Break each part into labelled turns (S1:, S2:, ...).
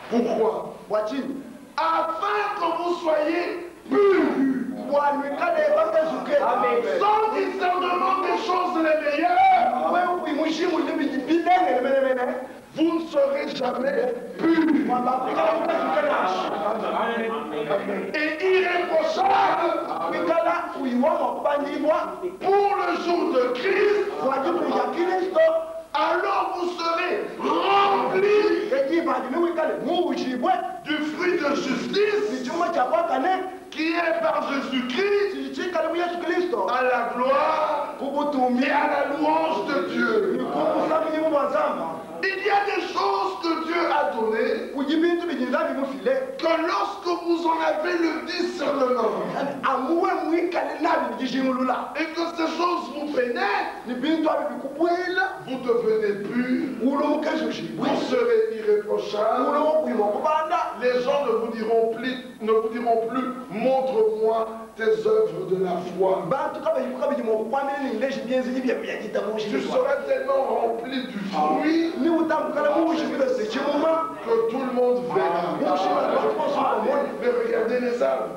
S1: Pourquoi? Afin que vous soyez purs. Sans discernement des choses les meilleures, vous ne serez jamais purs. Et irréprochables pour le jour de Christ. Alors vous serez remplis du fruit de justice qui est par Jésus-Christ à la gloire et à la louange de Dieu. Il y a des choses que Dieu a données que lorsque vous en avez le discernement et que ces choses vous pénètrent, vous devenez purs, vous serez irréprochables. Les gens ne vous diront plus montre-moi tes œuvres de la foi. Tu seras tellement rempli du fruit que tout le monde verra. Mais regardez les arbres.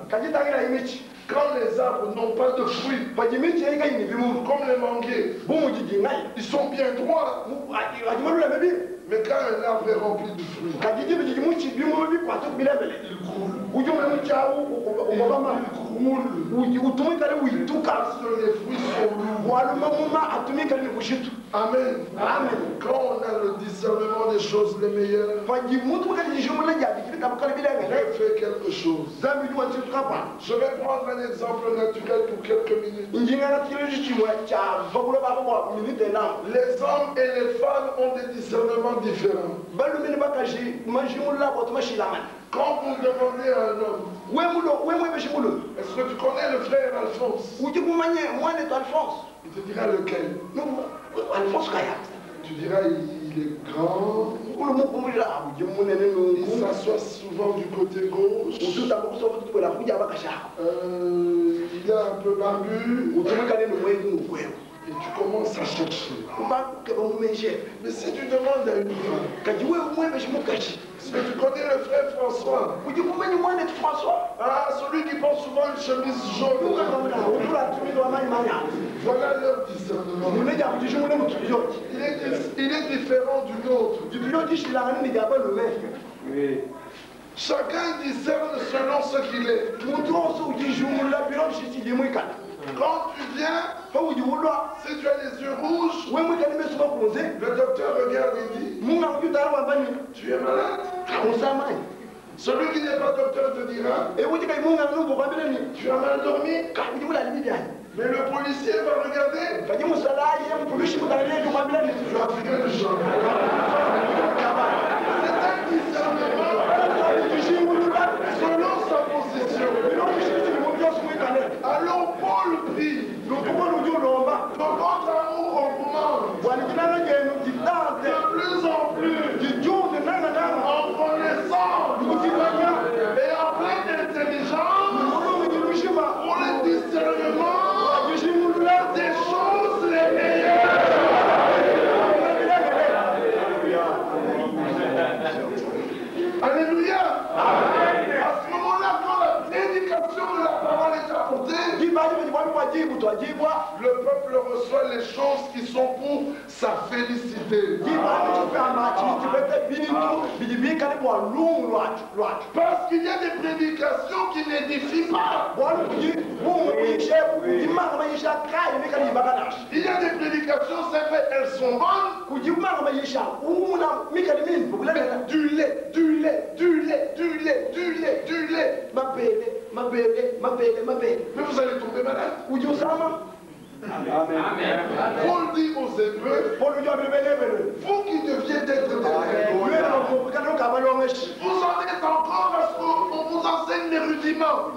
S1: Quand les arbres n'ont pas de fruits, comme les manguiers, ils sont bien droits. Mais quand un arbre est rempli de fruits, il roule. Parce que les fruits sont lourds. Amen. Quand on a le discernement des choses les meilleures, je fais quelque chose. Je vais prendre un exemple naturel pour quelques minutes. Les hommes et les femmes ont des discernements différents. Quand vous demandez à un homme, est-ce que tu connais le frère Alphonse? Il te dira lequel? Tu diras il est grand, il s'assoit souvent du côté gauche, il est un peu barbu, et tu commences à chercher. Mais si tu demandes à une femme, est-ce que tu connais le frère François? Ah, celui qui porte souvent une chemise jaune. Voilà leur discernement. Il est différent du nôtre. Chacun discerne selon ce qu'il est. Quand tu viens, si tu as les yeux rouges, le docteur regarde et dit, tu es malade? Celui qui n'est pas docteur te dira, tu as mal dormi? Mais le policier va regarder, tu as fait le genre. C'est un discernement selon sa position. Alors Paul dit, que votre amour augmente de plus en plus en connaissance et en pleine intelligence pour le discernement des choses les meilleures. Alléluia. À ce moment-là, quand la prédication de la parole est apportée, le peuple reçoit les choses qui sont pour sa félicité. Parce qu'il y a des prédications qui n'édifient pas. Il y a des prédications, c'est vrai, elles sont bonnes. Mais du lait. Mais vous allez tomber malade. Amen. Paul dit aux Hébreux, vous qui deviez être des vous en êtes encore parce qu'on vous enseigne les rudiments.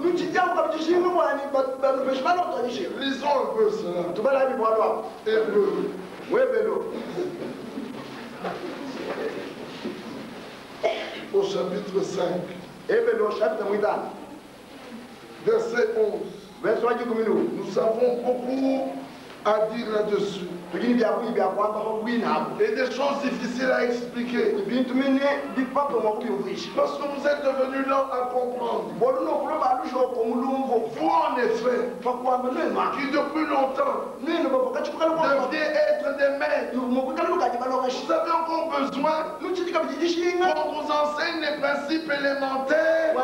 S1: Lisons un peu cela. Hébreux. Au chapitre 5. Verset 11. Nous avons beaucoup à dire là-dessus. Et des choses difficiles à expliquer. Parce que vous êtes devenus lents à comprendre. Vous, en effet, qui depuis longtemps deviez être des maîtres, vous avez encore besoin qu'on vous enseigne les principes élémentaires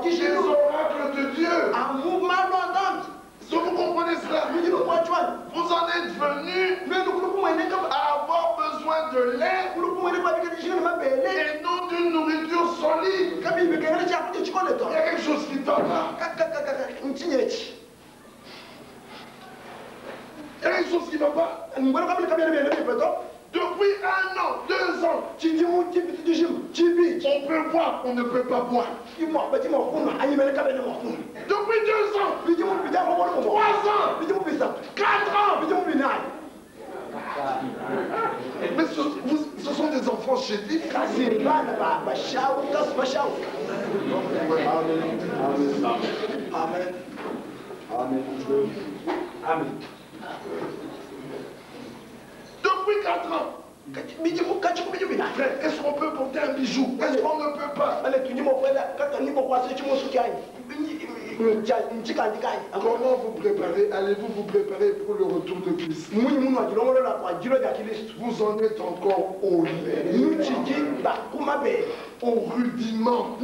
S1: des oracles de Dieu. Est-ce que vous comprenez cela? Vous en êtes venus à avoir besoin de lait et non d'une nourriture solide. Il y a quelque chose qui tombe là. Il y a quelque chose qui ne va pas. Depuis 1 an, 2 ans, on peut boire, on ne peut pas boire. Depuis 2 ans, 3 ans, 4 ans. Mais ce sont des enfants chétifs. Amen. Amen. Depuis 4 ans. Est-ce qu'on peut porter un bijou? Est-ce qu'on ne peut pas? Comment vous préparez? Allez-vous vous préparer pour le retour de Christ? Vous en êtes encore au lait, au rudiment.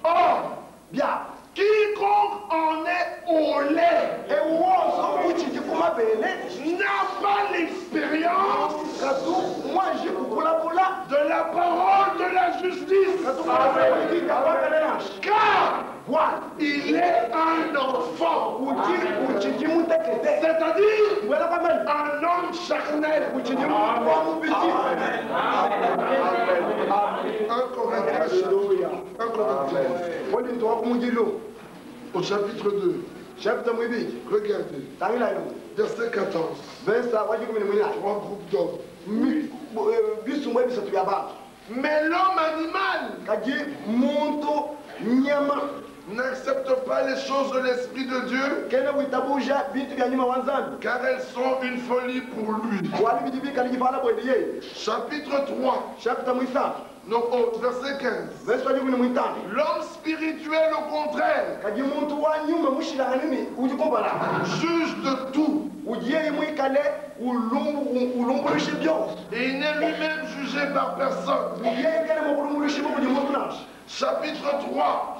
S1: Or, quiconque en est au lait n'a pas l'expérience de la parole de la justice. Car il est un enfant, c'est-à-dire un homme charnel. 1 Corinthiens au chapitre 2. Regardez. Verset 14. 3 groupes d'hommes. Mais l'homme animal n'accepte pas les choses de l'Esprit de Dieu, car elles sont une folie pour lui. Chapitre 3. Non, verset 15. L'homme spirituel, au contraire, juge de tout. Et il n'est lui-même jugé par personne. Chapitre 3.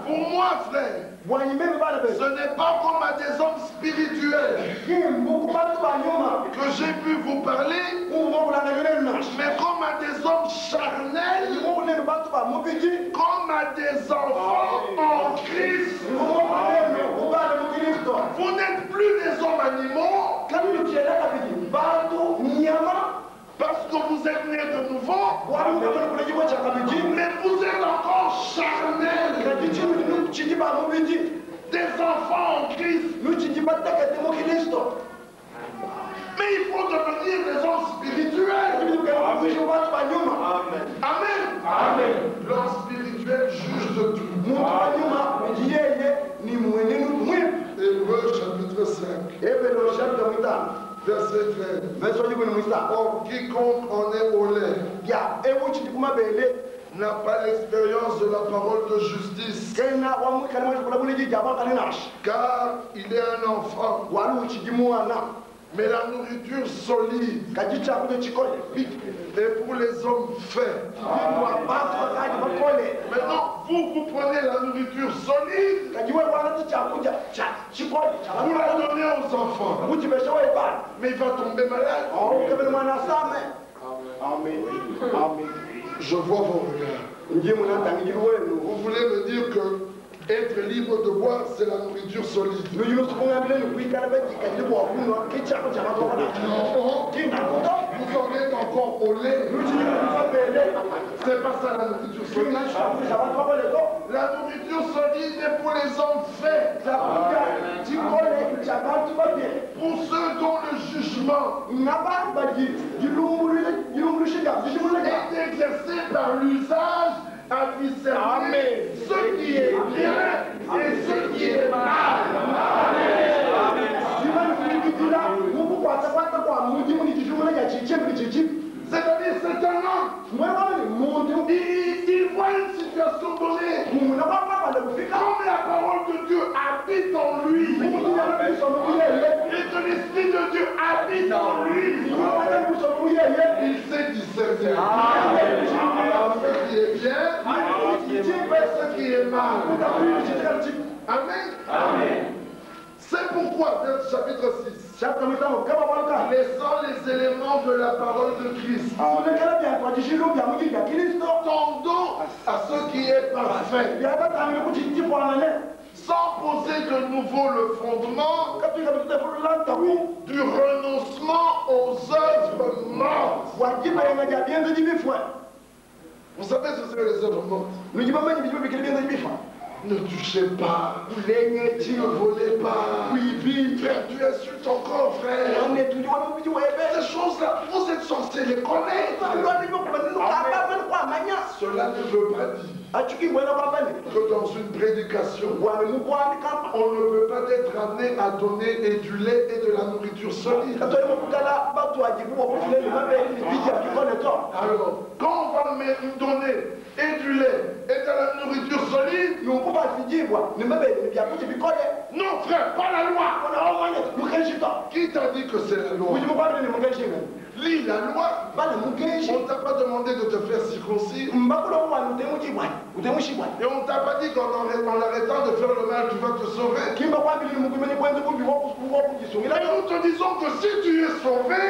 S1: Pour moi, frère, ce n'est pas comme à des hommes spirituels que j'ai pu vous parler, mais comme à des hommes charnels, comme à des enfants en Christ. Vous n'êtes plus des hommes animaux, parce que vous êtes nés de nouveau, mais vous êtes encore charnels, des enfants en Christ. Mais il faut devenir des hommes spirituels. Amen. Amen. L'homme spirituel juge de tout. Hébreux chapitre 5. Verset 13. Or, quiconque en est au lait n'a pas l'expérience de la parole de justice, car il est un enfant. Mais la nourriture solide est pour les hommes faits. Maintenant, vous prenez la nourriture solide, vous la donnez aux enfants, mais il va tomber malade. Amen. Je vois vos regards. Vous voulez me dire que être libre de boire, c'est la nourriture solide. Vous en êtes encore au lait. C'est pas ça la nourriture solide. La nourriture solide est pour les hommes faits. Pour ceux dont le jugement est exercé par l'usage à discerner ce qui est bien et ce qui est mal. Amen. C'est-à-dire, c'est un homme. Il voit une situation donnée. Comme la parole de Dieu habite en lui. Et que l'Esprit de Dieu habite en lui. Il sait discerner. Ce qui est bien, ce qui est mal. Amen. Amen. C'est pourquoi, dans le chapitre 6, laissant les éléments de la parole de Christ, tendons à ce qui est parfait, sans poser de nouveau le fondement du renoncement aux œuvres mortes. Vous savez ce que c'est les œuvres mortes? Ne touchez pas, ne volez pas, frère, tu insultes encore, frère. Ces choses-là, vous êtes censés les connaître. Cela ne veut pas dire que dans une prédication, on ne peut pas être amené à donner et du lait et de la nourriture solide. Alors, quand on va me donner et du lait et de la nourriture solide, non frère, pas la loi. Qui t'a dit que c'est la loi? Lis la loi. On ne t'a pas demandé de te faire circoncire. Et on ne t'a pas dit qu'en arrêtant de faire le mal, tu vas te sauver. Et nous te disons que si tu es sauvé,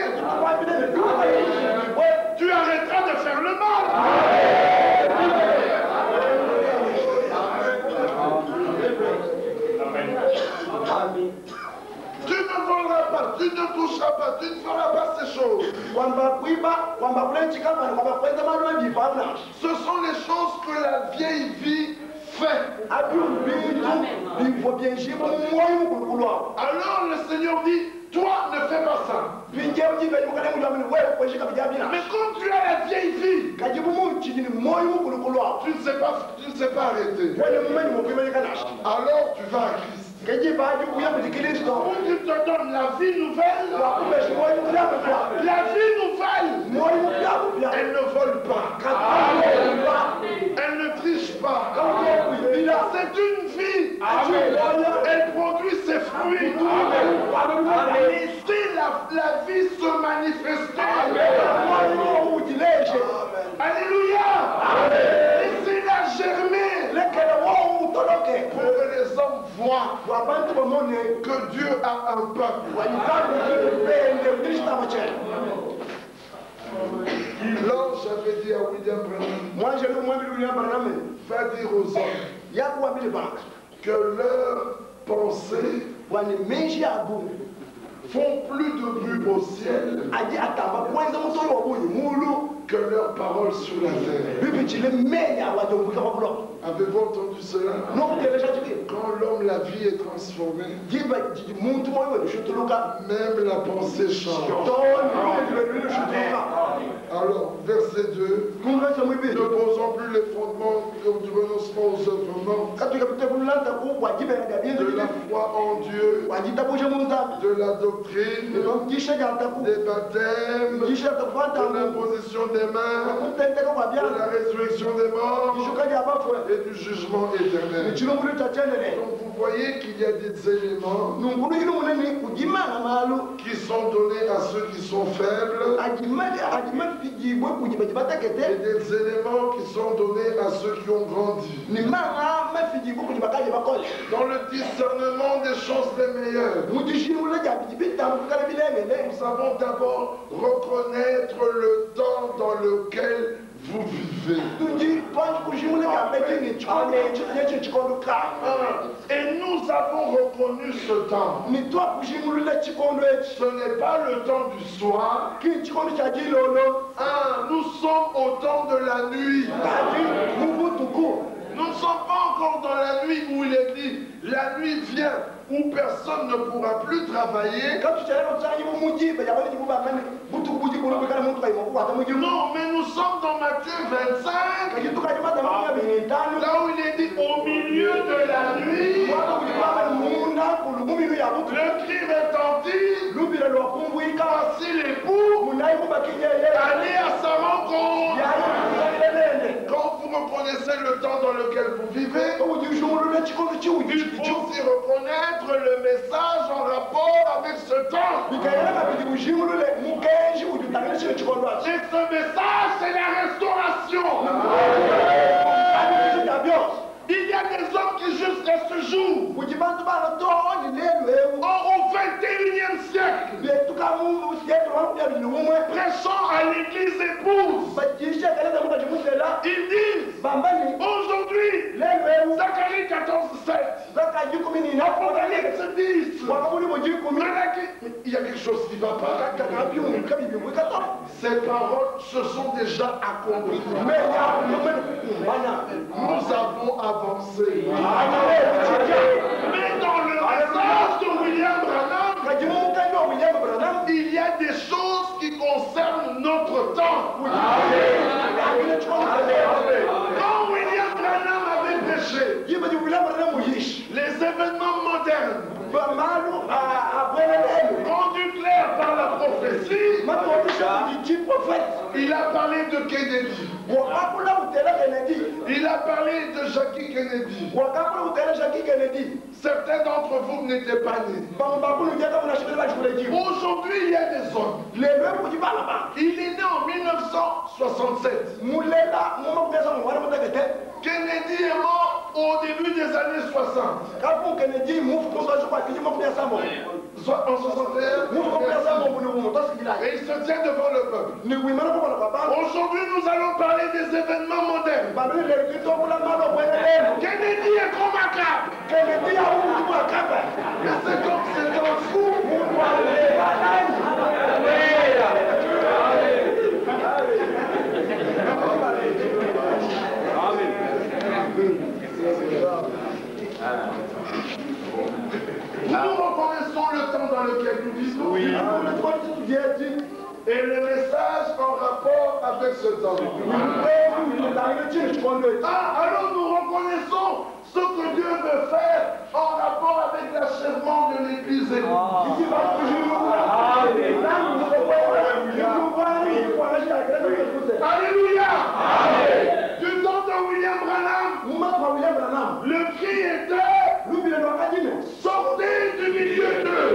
S1: tu arrêteras de faire le mal. Tu ne voleras pas, tu ne toucheras pas, tu ne feras pas ces choses. Ce sont les choses que la vieille vie fait. Alors le Seigneur dit, toi ne fais pas ça. Mais quand tu as la vieille vie, tu ne sais pas arrêter. Alors tu vas à Christ. On te donne la vie nouvelle. La vie nouvelle. Elle ne vole pas. Elle ne triche pas. C'est une vie. Elle produit ses fruits. Laissez la vie se manifester. Alléluia. Laissez-la germer. Pour que les hommes voient que Dieu a un peuple. L'ange avait dit à William Branham, va dire aux hommes que leurs pensées font plus de bruit au ciel que leurs paroles sur la terre. Avez-vous entendu cela? Quand l'homme, la vie est transformée, même la pensée change. Alors, verset 2, ne posons plus les fondements du renoncement aux œuvres mortes, de la foi en Dieu, de la doctrine, des baptêmes, de l'imposition des mains, de la résurrection des morts et du jugement éternel. Donc vous voyez qu'il y a des éléments qui sont donnés à ceux qui sont faibles et des éléments qui sont donnés à ceux qui ont grandi. Dans le discernement des choses les meilleures, nous savons d'abord reconnaître le temps dans lequel vous vivez. Et nous avons reconnu ce temps. Ce n'est pas le temps du soir. Nous sommes au temps de la nuit. Nous ne sommes pas encore dans la nuit où il est dit, la nuit vient où personne ne pourra plus travailler. Non, mais nous sommes dans Matthieu 25, là où il est dit, au milieu de la nuit, le cri retentit, Voici l'époux, allez à sa rencontre. Quand vous reconnaissez le temps dans lequel vous vivez, il faut aussi reconnaître le message en rapport avec ce temps. Et ce message, c'est la restauration. Il y a des hommes qui jusqu'à ce jour, au 21e siècle, prêchant à l'église épouse, ils disent, aujourd'hui, Zacharie 14:7, Apocalypse 10, il y a quelque chose qui ne va pas. Ces paroles se sont déjà accomplies. Nous avons avancé. Mais dans le message de William Branham, il y a des choses qui concernent notre temps. Quand William Branham avait péché, les événements modernes, rendus clairs par la prophétie, il a parlé de Kennedy. Il a parlé de Jackie Kennedy. Certains d'entre vous n'étaient pas nés. Aujourd'hui, il y a des hommes. Il est né en 1967. Kennedy est mort au début des années 60. En 61, et il se tient devant le peuple. Aujourd'hui, nous allons parler des événements modernes. Kennedy est comme un cap. Mais c'est un fou. Nous reconnaissons le temps dans lequel nous vivons. Oui. Et le message en rapport avec ce temps. Alors nous reconnaissons ce que Dieu veut faire en rapport avec l'achèvement de l'Église. Alléluia. Du temps de William Branham, le cri était sortez du milieu d'eux.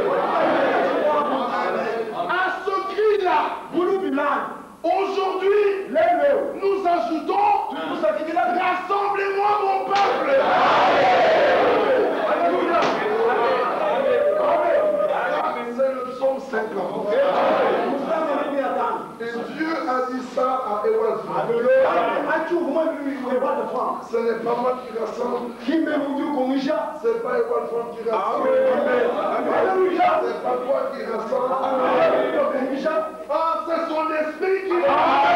S1: À ce cri-là, aujourd'hui, nous ajoutons rassemblez-moi mon peuple. C'est le psaume 50. Et Dieu a dit ça à Ewald. Ce n'est pas moi qui rassemble. C'est pas Ewald qui rassemble. C'est pas toi qui rassemble. Ah, c'est son esprit qui rassemble.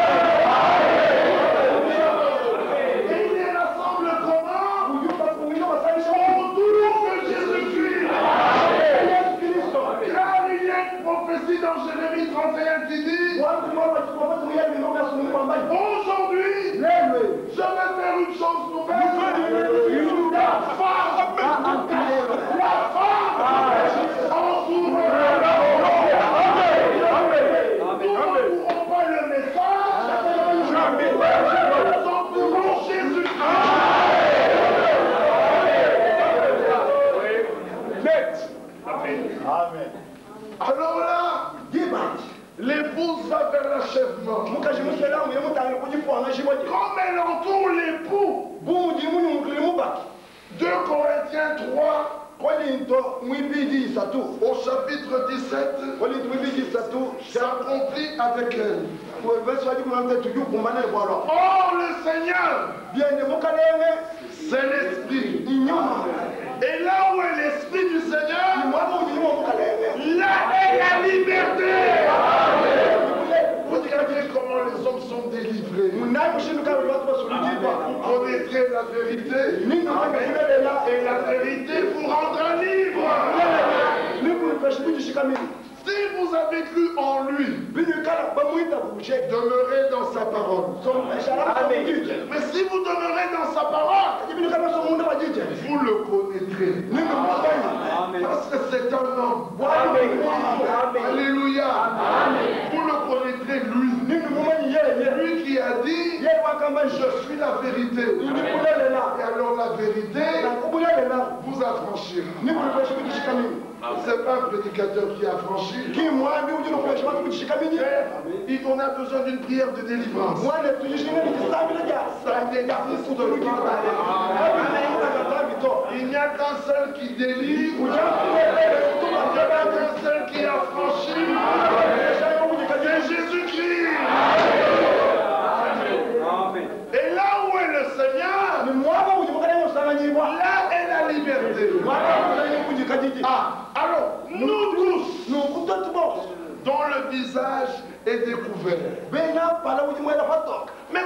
S1: Et il les rassemble comment? Autour de Jésus-Christ. Car il y a une prophétie dans Jérémie 31 qui dit aujourd'hui, je vais faire une chose nouvelle. La femme en souverain. Nous ne pourrons pas le message sans pour Jésus-Christ. Amen. Alors là, l'épouse va vers l'achèvement. Comme elle entoure l'époux, 2 Corinthiens 3, au chapitre 17, s'accomplit avec elle. Or le Seigneur, c'est l'Esprit. Et là où est l'Esprit du Seigneur, là est la liberté. Vous regardez comment les hommes sont délivrés. Vous connaîtrez la vérité. Et la vérité vous rendra libre. Si vous avez cru en lui, Demeurez dans sa parole.
S2: Amen.
S1: Mais si vous demeurez dans sa parole, vous le connaîtrez.
S2: Amen.
S1: Parce que c'est un homme.
S2: Amen.
S1: Alléluia. Vous le connaîtrez, lui. Lui qui a dit, je suis la vérité. Et alors la vérité vous affranchira. C'est pas un prédicateur qui affranchit. On a besoin d'une prière de délivrance. Il n'y a qu'un seul qui délivre. Il n'y a qu'un seul qui affranchit. C'est Jésus-Christ. Et là où est le Seigneur, là est la liberté. Ah, alors, nous tous, dont le visage est découvert. Mais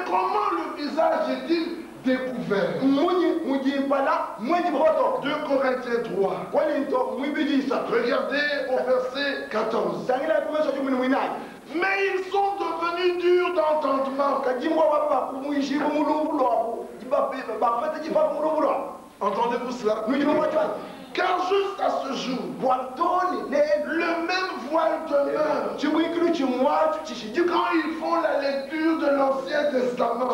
S1: comment le visage est-il découvert? 2 Corinthiens 3. Regardez au verset 14. Mais ils sont devenus durs d'entendement. Entendez-vous cela? Car jusqu'à ce jour, le même voile demeure quand ils font la lecture de l'Ancien Testament.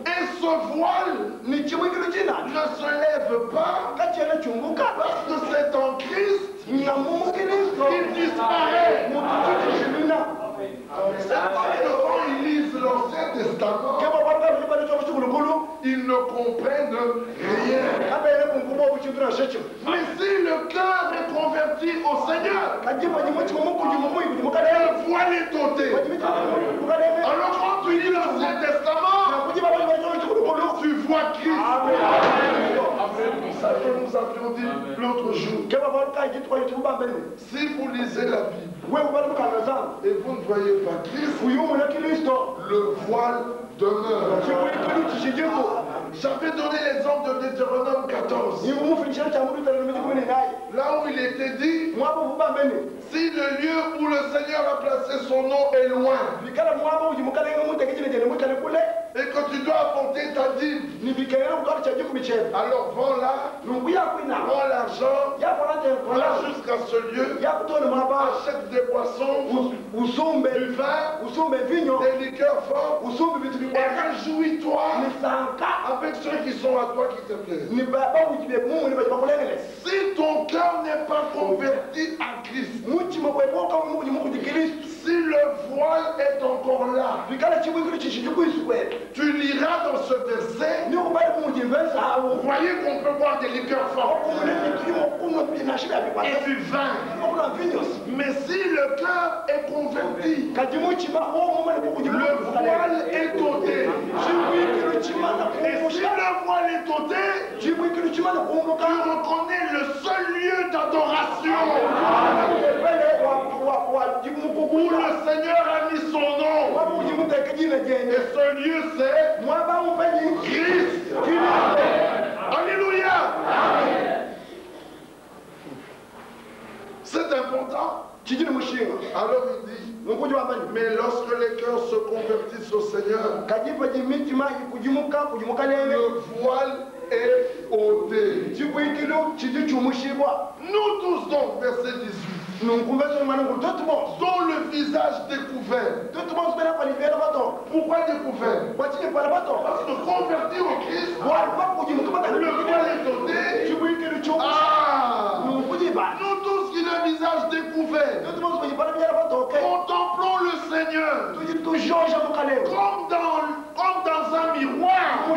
S1: Et ce voile ne se lève pas parce que c'est en Christ qu'il disparaît. C'est parce que quand ils lisent l'Ancien Testament, ils ne comprennent rien. Mais si le cœur est converti au Seigneur, le voile est ôté. Alors quand tu lis l'Ancien Testament, tu vois Christ. Ça que nous avions dit l'autre jour. Si vous lisez la Bible et vous ne voyez pas Christ, le voile demeure. J'avais donné l'exemple de Deutéronome 14. Là où il était dit, si le lieu où le Seigneur a placé son nom est loin, et que tu dois apporter ta dîme, alors vends-la, vends l'argent, va jusqu'à ce lieu, achète des boissons, du vin, des liqueurs fortes, et réjouis-toi avec ceux qui sont à toi qui te plaisent. Si ton cœur n'est pas converti à Christ, si le voile est encore là, tu liras dans ce verset, vous voyez qu'on peut boire des liqueurs fortes et du vin. Mais si le cœur est converti, le voile est ôté. Et si le voile est ôté, tu reconnais le seul lieu d'adoration où le Seigneur a mis son nom. Et ce lieu c'est Christ. Alléluia. C'est important. Alors il dit, mais lorsque les cœurs se convertissent au Seigneur, le voile est ôté. Nous tous donc, verset 18, dont le visage découvert. Pourquoi découvert? Parce que converti au Christ, le voile est ôté. Nous tous qui le visage découvert, contemplons le Seigneur comme dans un miroir.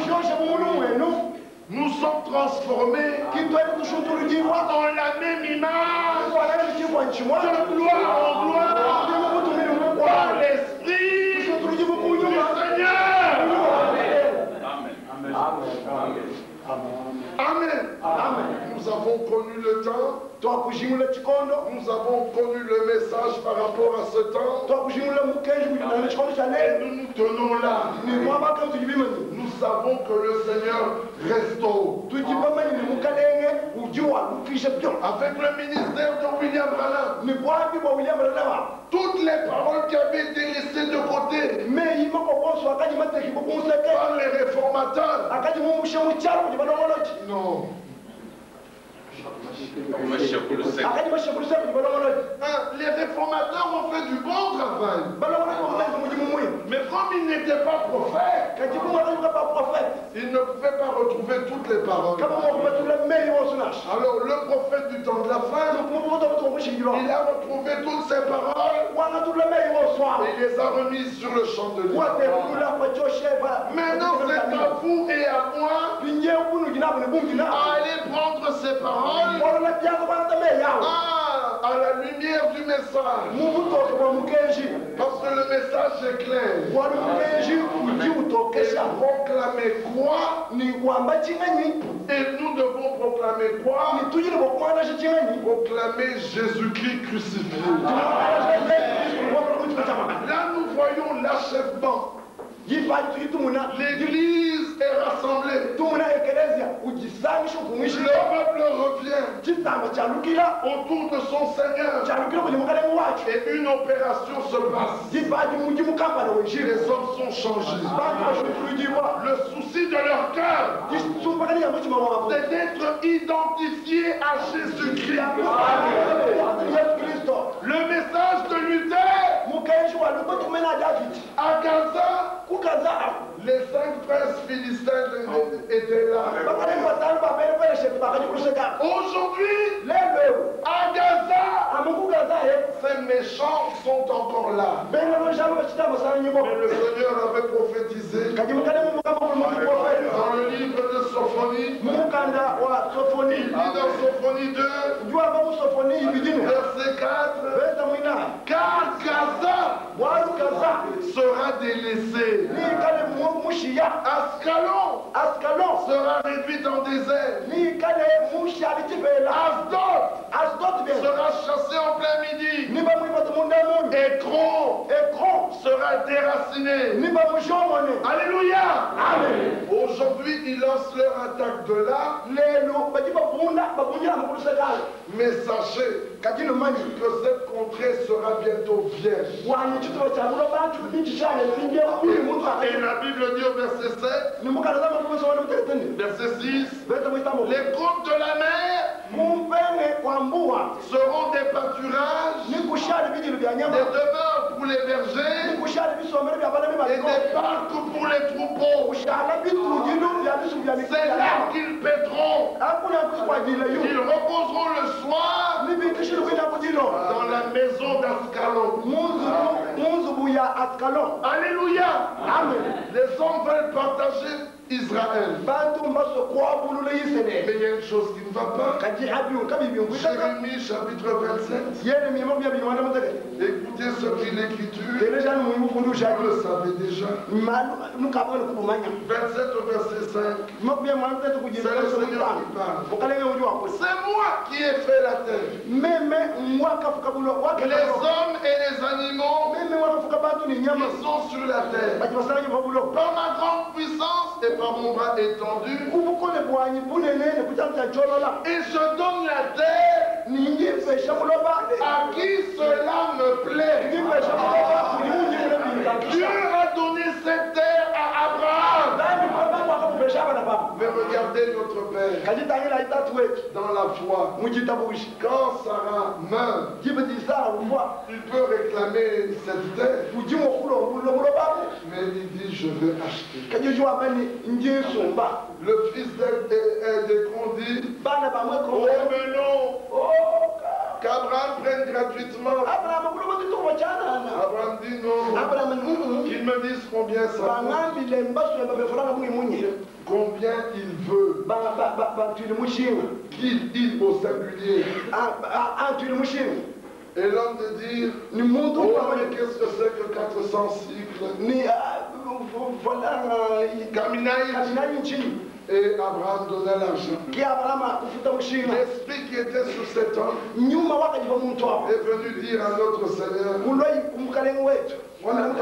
S1: Nous sommes transformés dans la même image, de gloire en gloire, par l'Esprit du Seigneur. Amen. Amen. Nous avons connu le temps. Nous avons connu le message par rapport à ce temps. Et nous nous tenons là. Nous savons que le Seigneur restaure. Avec le ministère de William Branham, toutes les qui avait été laissé de côté par les réformateurs. Non. Les réformateurs ont fait du bon travail. Mais comme ils n'étaient pas prophètes, ils ne pouvaient pas retrouver toutes les paroles. Alors le prophète du temps de la fin, il a retrouvé toutes ces paroles et il les a remises sur le chandelier. Maintenant c'est à vous et à moi à aller prendre ces paroles à la lumière du message. Parce que le message est clair. Et proclamer quoi? Et nous devons proclamer quoi? Proclamer Jésus-Christ crucifié. Là nous voyons l'achèvement. L'église est rassemblée. Le peuple revient autour de son Seigneur. Et une opération se passe. Les hommes sont changés. Le souci de leur cœur, c'est d'être identifiés à Jésus-Christ. Le message de Luther à Gaza, les 5 princes philistins étaient là. Aujourd'hui, à Gaza, ces méchants sont encore là. Mais le Seigneur avait prophétisé dans le livre de Sophonie. Il dit dans Sophonie 2, verset 4, car Gaza sera délaissé. Ascalon sera réduit en désert. Asdod sera chassé en plein midi. Écron sera déraciné. Alléluia. Aujourd'hui, ils lancent leur attaque de là. Mais sachez que cette contrée sera bientôt vierge. Et la Bible dit au verset 7, verset 6, les côtes de la mer seront des pâturages, des demeures pour les bergers et des parcs pour les troupeaux. C'est là qu'ils paîtront. Ils reposeront le soir dans la maison d'Ascalon. Alléluia. Amen. Les hommes veulent partager Israël. Mais il y a une chose qui ne va pas. Jérémie chapitre 27. Écoutez ce qu'il l'écriture. Vous le savez déjà. 27 au verset 5. C'est le Seigneur qui parle. C'est moi qui ai fait la terre. Les hommes et les animaux qui sont sur la terre. Par ma grande puissance et par mon bras étendu. Et je donne la terre à qui cela me plaît. Dieu a donné cette terre à Abraham. Mais regardez notre Père dans la foi. Quand Sarah meurt, il peut réclamer cette terre. Mais il dit je vais acheter. Le fils d'Écron dit revenons qu'Abraham prenne gratuitement. Abraham dit non. Qu'il me dise combien ça coûte. Combien il veut. Qu'il au singulier. Et l'homme de dire oh, mais qu'est-ce que c'est que 400 cycles. Et Abraham donna l'argent. L'esprit qui était sur cet homme est venu dire à notre Seigneur voilà, moi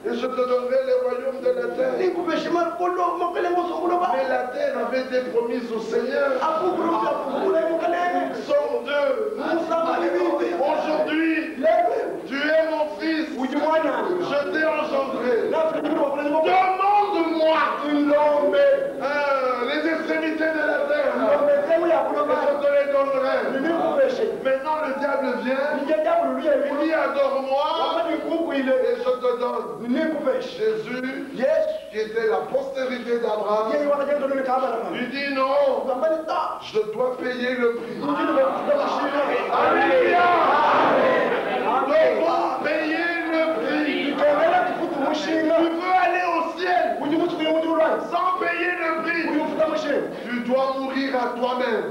S1: et je te donnerai les royaumes de la terre. Mais la terre avait été promise au Seigneur. Somme 2. Aujourd'hui, Il dit adore-moi et je te donne. Jésus, qui était la postérité d'Abraham, lui dit non, je dois payer le prix. Alléluia. Nous devons payer le prix. Tu veux aller au ciel sans payer le prix. Tu dois mourir à toi-même.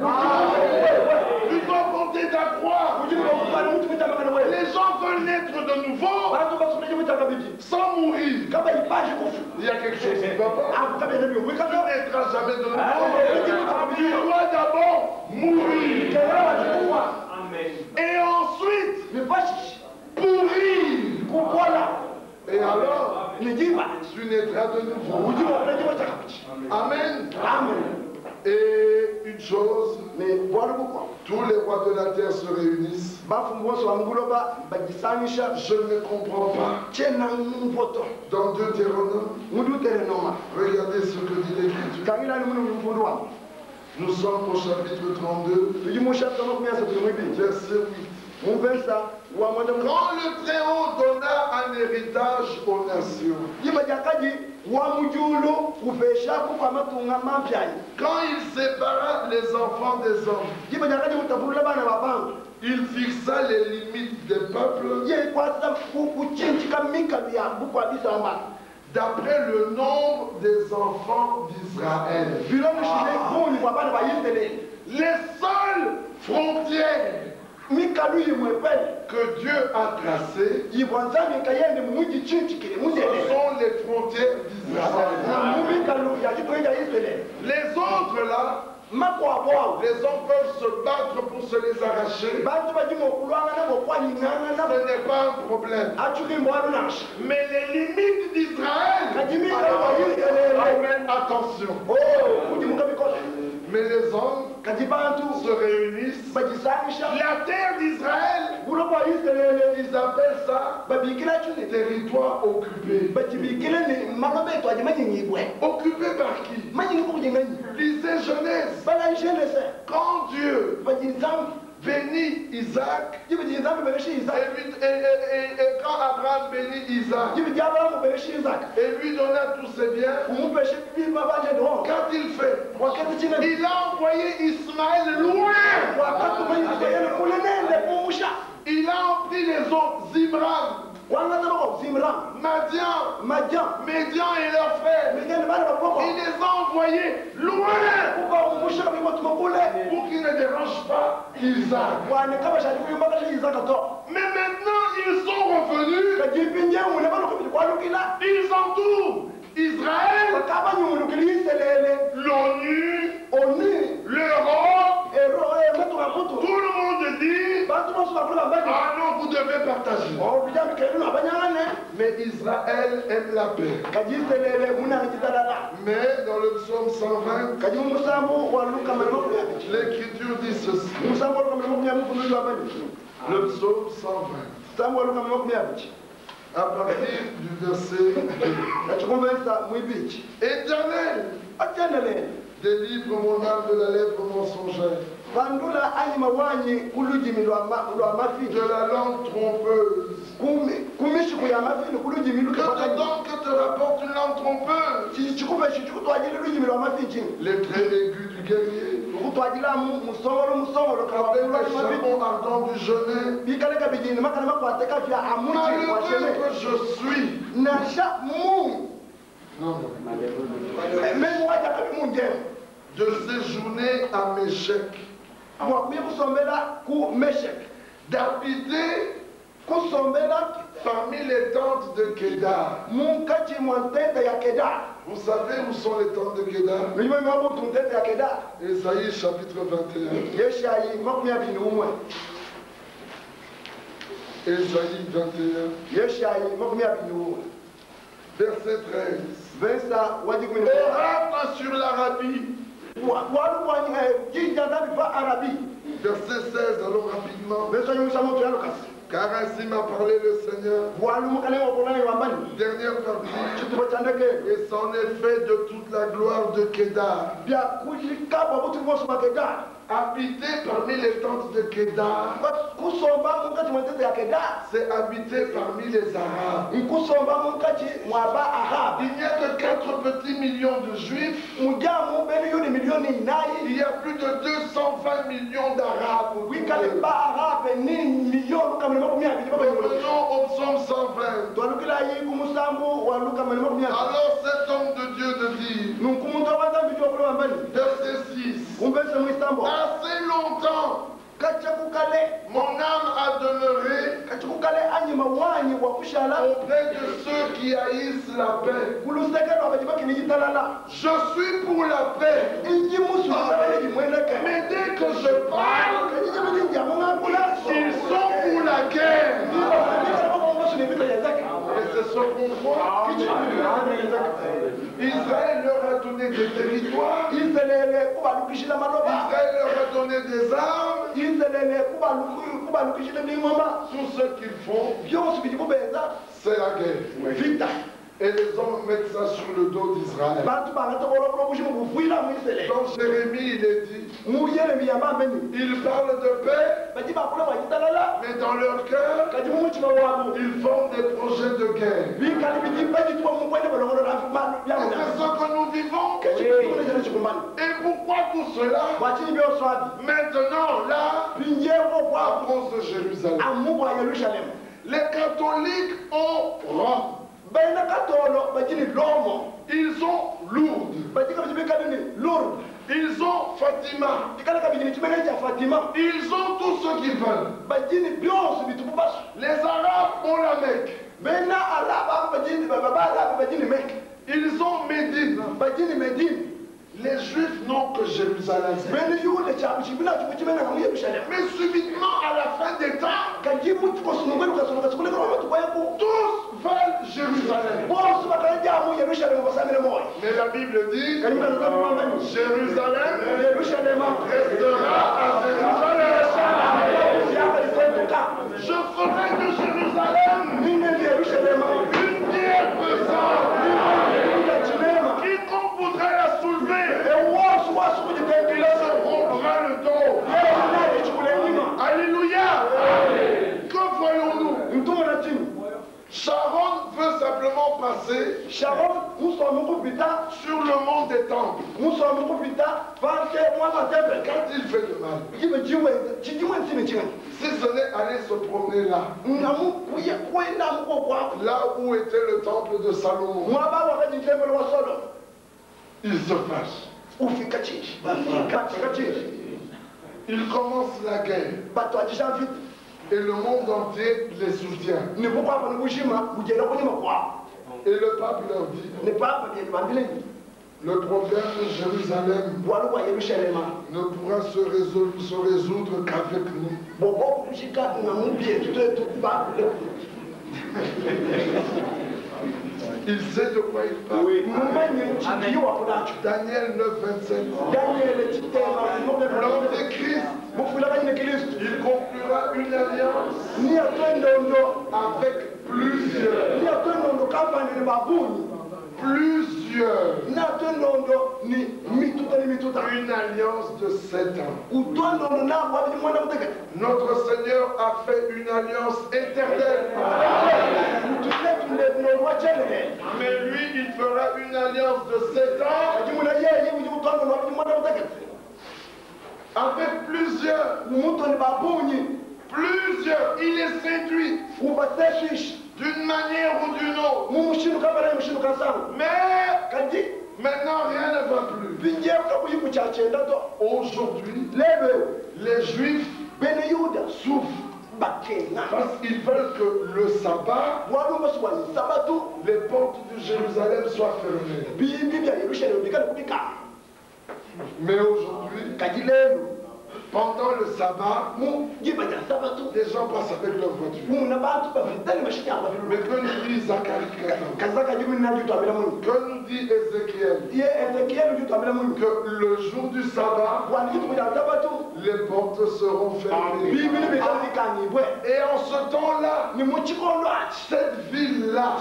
S1: Tu dois porter ta croix. Les gens veulent naître de nouveau sans mourir. Il y a quelque chose qui ne va pas. Tu ne naîtras jamais de nouveau. Tu dois d'abord mourir. Et ensuite, pourrir. Et alors, tu naîtras de nouveau. Amen. Et une chose, tous les rois de la terre se réunissent. Je ne comprends pas. Dans Deutéronome, regardez ce que dit l'Écriture. Nous sommes au chapitre 32, verset 8. Quand le Très-Haut donna un héritage aux nations, quand il sépara les enfants des hommes, il fixa les limites des peuples d'après le nombre des enfants d'Israël. Les seules frontières que Dieu a tracées, ce sont les frontières d'Israël. Les autres là, les hommes peuvent se battre pour se les arracher. Ce n'est pas un problème. Mais les limites d'Israël, attention. Mais les hommes se réunissent. La terre d'Israël, ils appellent ça territoire occupé. Occupé par qui? Lisez Genèse. Quand Dieu bénit Isaac, et quand Abraham bénit Isaac, et lui donna tous ses biens, quand il fait, il a envoyé Ismaël loin. Il a pris les autres, Zimram, Madian, Médian et leurs frères. Il les a envoyés loin pour qu'ils ne dérangent pas Isaac. Mais maintenant ils sont revenus. Ils entourent Israël, l'ONU, l'Europe. Tout le monde dit, ah non, vous devez partager. Mais Israël aime la paix. Mais dans le psaume 120, l'Écriture dit ceci. Le psaume 120. À partir du verset Éternel, délivre mon âme de la lèvre mensongère, de la langue trompeuse. Que donc te rapporte une langue trompeuse? Les traits aigus du guerrier, avec les charbons ardents du jeûner. Malheureux que je suis. De séjourner à Méchec, d'habiter parmi les tentes de Kédar. Vous savez où sont les tentes de Kédar? Ésaïe chapitre 21. Ésaïe 21. Verset 13. Oracle sur l'Arabie. Verset 16, allons rapidement. Car ainsi m'a parlé le Seigneur. Dernière partie. Et c'en est fait de toute la gloire de Kedar. Habiter parmi les tentes de Kedar, c'est habiter parmi les Arabes. Il n'y a que 4 petits millions de Juifs. Il y a plus de 220 millions d'Arabes. Revenons au psaume 120. Alors cet homme de Dieu de dire, verset 6, assez longtemps mon âme a demeuré auprès de ceux qui haïssent la paix. Je suis pour la paix. Mais dès que je parle, ils sont pour la guerre. Et c'est ce qu'on voit. Israël leur a donné des territoires. Israël leur a donné des armes. Tout ce qu'ils font, c'est la guerre. Et les hommes mettent ça sur le dos d'Israël. Dans Jérémie, il est dit, ils parlent de paix, mais dans leur cœur, ils font des projets de guerre. Et c'est ce que nous vivons. Et pourquoi tout cela? Maintenant, là, à cause de Jérusalem. Les catholiques ont Rome. Ils ont Lourdes. Ils ont Fatima. Ils ont tout ce qu'ils veulent. Les Arabes ont la Mecque. Ils ont Médine. Les Juifs n'ont que Jérusalem. Mais subitement, à la fin des temps, tous veulent Jérusalem. Mais la Bible dit, Jérusalem restera à Jérusalem. Je ferai de Jérusalem une pierre pesante. Quiconque voudrait la soulever, il se rompra le dos. Alléluia. Que voyons-nous? Sharon veut simplement passer sur le mont des temples. Quand il fait de mal, si ce n'est aller se promener là, là où était le temple de Salomon, il se fâche. Il commence la guerre. Et le monde entier les soutient. Et le pape leur dit, le problème de Jérusalem ne pourra se résoudre qu'avec nous. Il sait de quoi il parle. Oui. Daniel 9, 27. L'Antéchrist, il conclura une alliance avec plusieurs. Une alliance de 7 ans. Notre Seigneur a fait une alliance éternelle. Mais lui, il fera une alliance de 7 ans avec plusieurs. Il est séduit d'une manière ou d'une autre. Mais maintenant, rien ne va plus. Aujourd'hui, les Juifs souffrent parce qu'ils veulent que le sabbat, les portes de Jérusalem soient fermées. Mais aujourd'hui, pendant le sabbat, les gens passent avec leur voiture. Mais que nous dit Zacharie 14? Que nous dit Ézéchiel? Que le jour du sabbat, les portes seront fermées. Et en ce temps-là, cette ville-là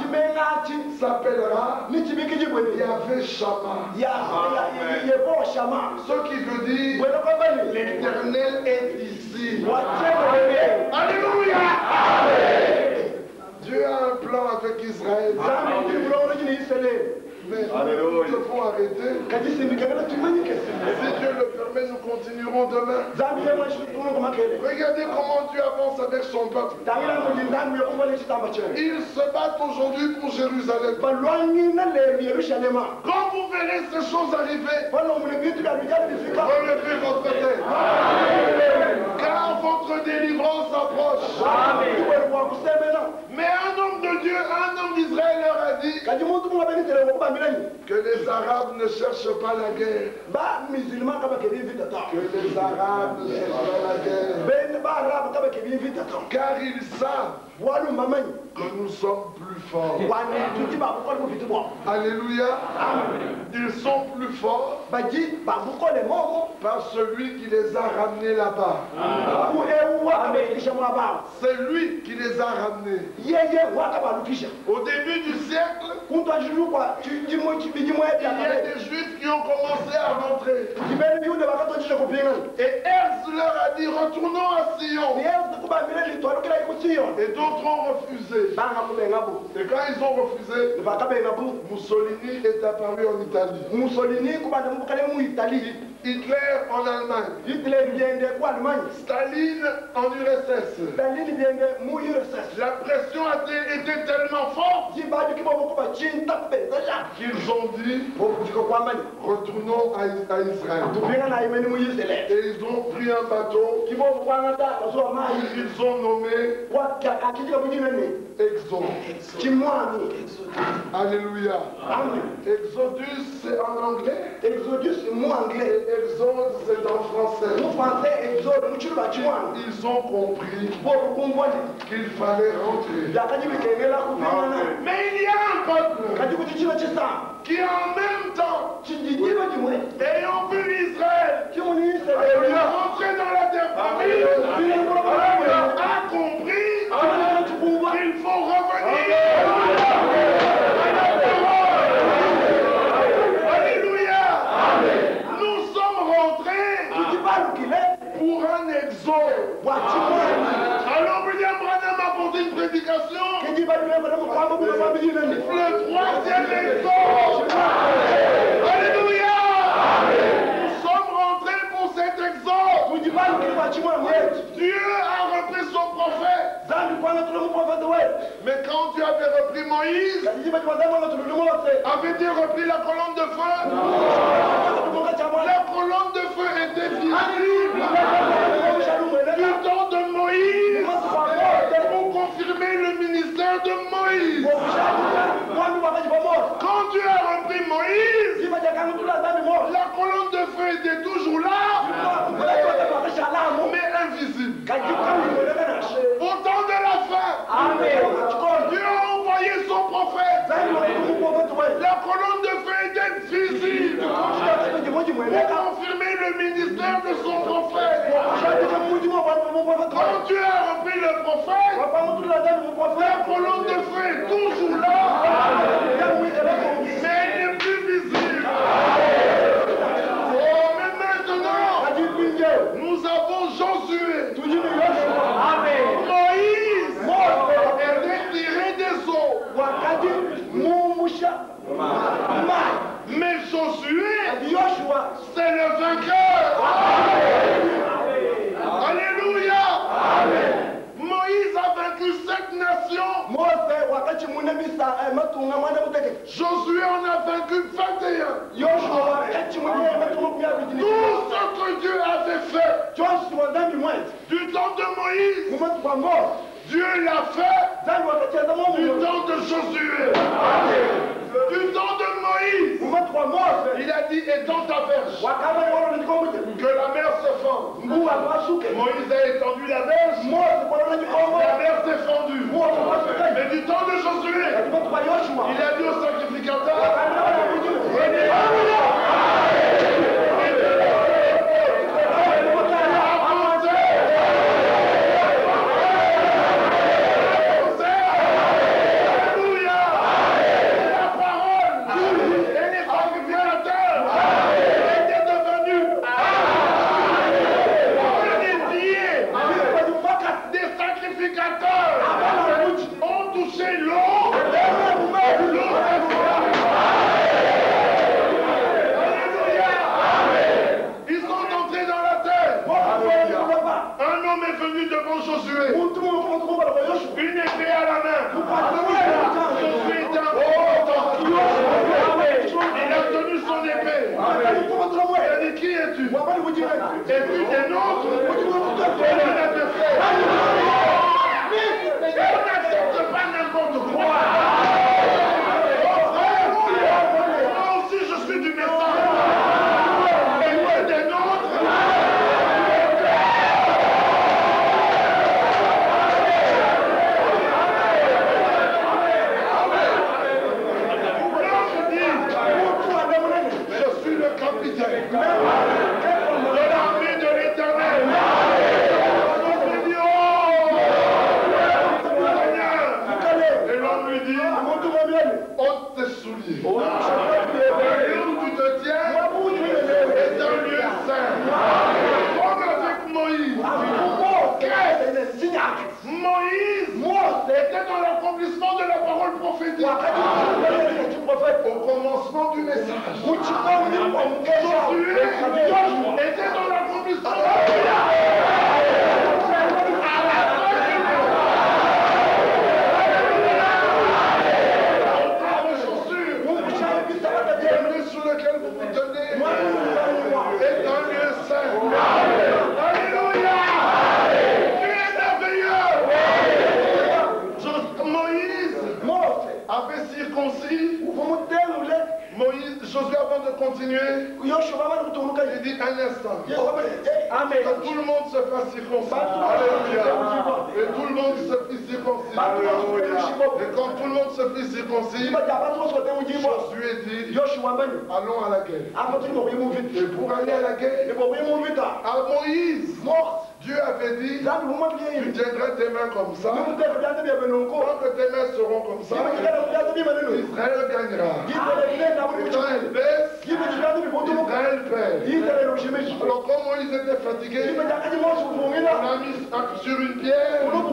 S1: s'appellera Yahvé Shammah. Ce qui veut dire l'Éternel est ici. Alléluia. Dieu a un plan avec Israël. Mais nous devons arrêter. Si Dieu le permet, nous continuerons demain. Regardez comment Dieu avance avec son peuple. Ils se battent aujourd'hui pour Jérusalem. Quand vous verrez ces choses arriver, relevez votre tête. Car votre délivrance approche. Mais un homme de Dieu, un homme d'Israël leur a dit que les Arabes ne cherchent pas la guerre. Que les Arabes ne cherchent pas la guerre. Car ils savent que nous sommes plus forts. Alléluia. Ils sont plus forts par celui qui les a ramenés là-bas. C'est lui qui les a ramenés. Au début du siècle, il y a des Juifs qui ont commencé à rentrer. Et Ernst leur a dit, retournons à Sion. Et d'autres ont refusé. Et quand ils ont refusé, Mussolini est apparu en Italie. Hitler en Allemagne. Staline en URSS. La pression a été tellement forte qu'ils ont dit retournons à Israël. Et ils ont pris un bateau qu'ils ont nommé Exode. Alléluia. Exodus c'est en anglais. Exodus c'est mot anglais. Exode c'est en français. Ils ont compris qu'il fallait rentrer. Mais il y a un peuple qui en même temps, ayant vu Israël, rentré dans la terre promise, a compris qu'il faut revenir. Alléluia. Nous sommes rentrés pour un exode. Alors William Branham a porté une prédication. Le troisième exode. Alléluia. Nous sommes rentrés pour cet exode. Dieu a repris son prophète. Mais quand Dieu avait repris Moïse, avait-il repris la colonne de feu? La colonne de feu était visible du temps de Moïse pour confirmer le ministère de Moïse. Quand Dieu a repris Moïse, la colonne de feu était toujours là, mais invisible. Au temps de la fin, Dieu a envoyé son prophète. La colonne de feu était visible pour confirmer le ministère de son prophète. Quand Dieu a repris le prophète, la colonne de feu est toujours là, mais elle n'est plus visible. Oh, mais maintenant, nous avons Josué. Moïse était tiré des eaux. Mais Josué, c'est le vainqueur. Alléluia. Moïse a vaincu 7 nations. Josué en a vaincu 21. Tout ce que Dieu avait fait du temps de Moïse, Dieu l'a fait du temps de Josué. Du temps de Moïse, il a dit étends ta verge, que la mer se fende. Moïse a étendu la verge, la mer s'est fendue. Mais du temps de Josué, il a dit au sacrificateur, venez. Ôte tes souliers. Là où tu te tiens est un lieu saint. Comme avec Moïse. Moïse était dans l'accomplissement de la parole prophétique. Au commencement du message. Josué était dans l'accomplissement de la sur lequel vous vous tenez est un lieu saint. Alléluia! Tu es merveilleux! Moïse avait circoncis. Moïse, Josué, avant de continuer, il dit un instant. Amen. Que tout le monde se fasse circoncis. Alléluia. Et tout le monde se fit circoncis. Alléluia. Et quand tout le monde se fit circoncis, Josué dit, allons à la guerre. Et pour aller à la guerre, à Moïse, Dieu avait dit, tu tiendras tes mains comme ça. Quand tes mains seront comme ça, Israël gagnera. Et quand elle baisse, Israël perd. Alors comme Moïse était fatigué, on a mis sur une pierre, Aaron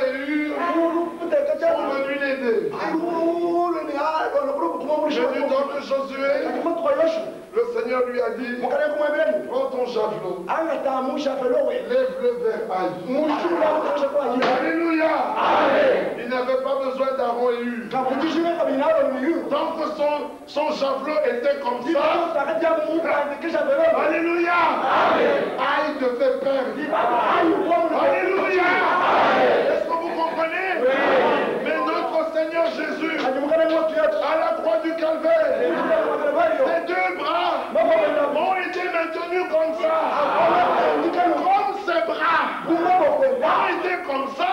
S1: et Hur sont venus l'aider. Venu dans le Josué, le Seigneur lui a dit, prends ton javelot, lève-le vers Aïe. Alléluia. Il n'avait pas besoin d'Aaron et Hur. Tant que son javelot était comme ça, alléluia. Aïe devait perdre. Alléluia. Est-ce que vous comprenez? Mais notre Seigneur Jésus, à la croix du Calvaire, ses deux bras ont été maintenus comme ça. Comme ses bras ont été comme ça,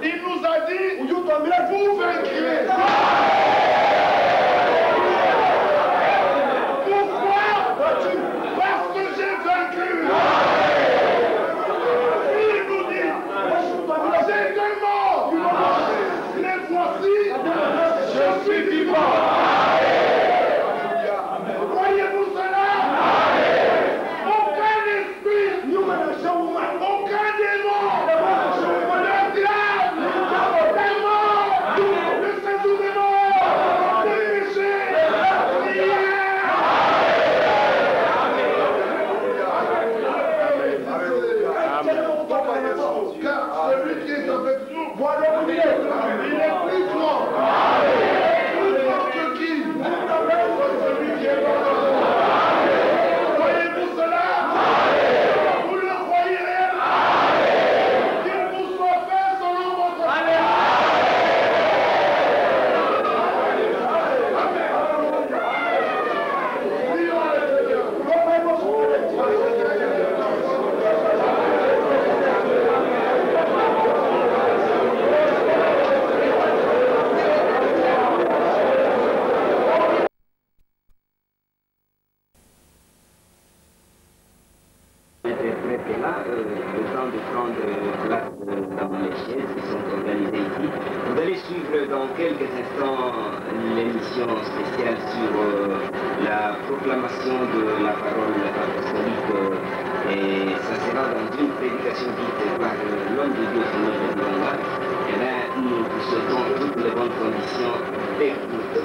S1: il nous a dit, vous vaincrez. Pourquoi? Parce que j'ai vaincu. Il nous dit, j'étais mort, mais voici, je suis vivant. Croyez-vous cela? Aucun esprit, aucun démon, le diable, la mort, le séjournement, le péché, car celui qui est avec nous, voilà où il est plus grand. Plus grand que qui? Celui qui est dans nous. Croyez-vous cela? Vous le croyez réellement? Qu'il vous soit fait selon votre foi.
S3: Interprètes là, le temps de prendre place dans les chaises qui sont organisées ici. Vous allez suivre dans quelques instants l'émission spéciale sur la proclamation de la parole apostolique et ça sera dans une prédication dite par l'homme de Dieu, Seigneur Longa. Et là, nous vous souhaitons toutes les bonnes conditions d'écoute.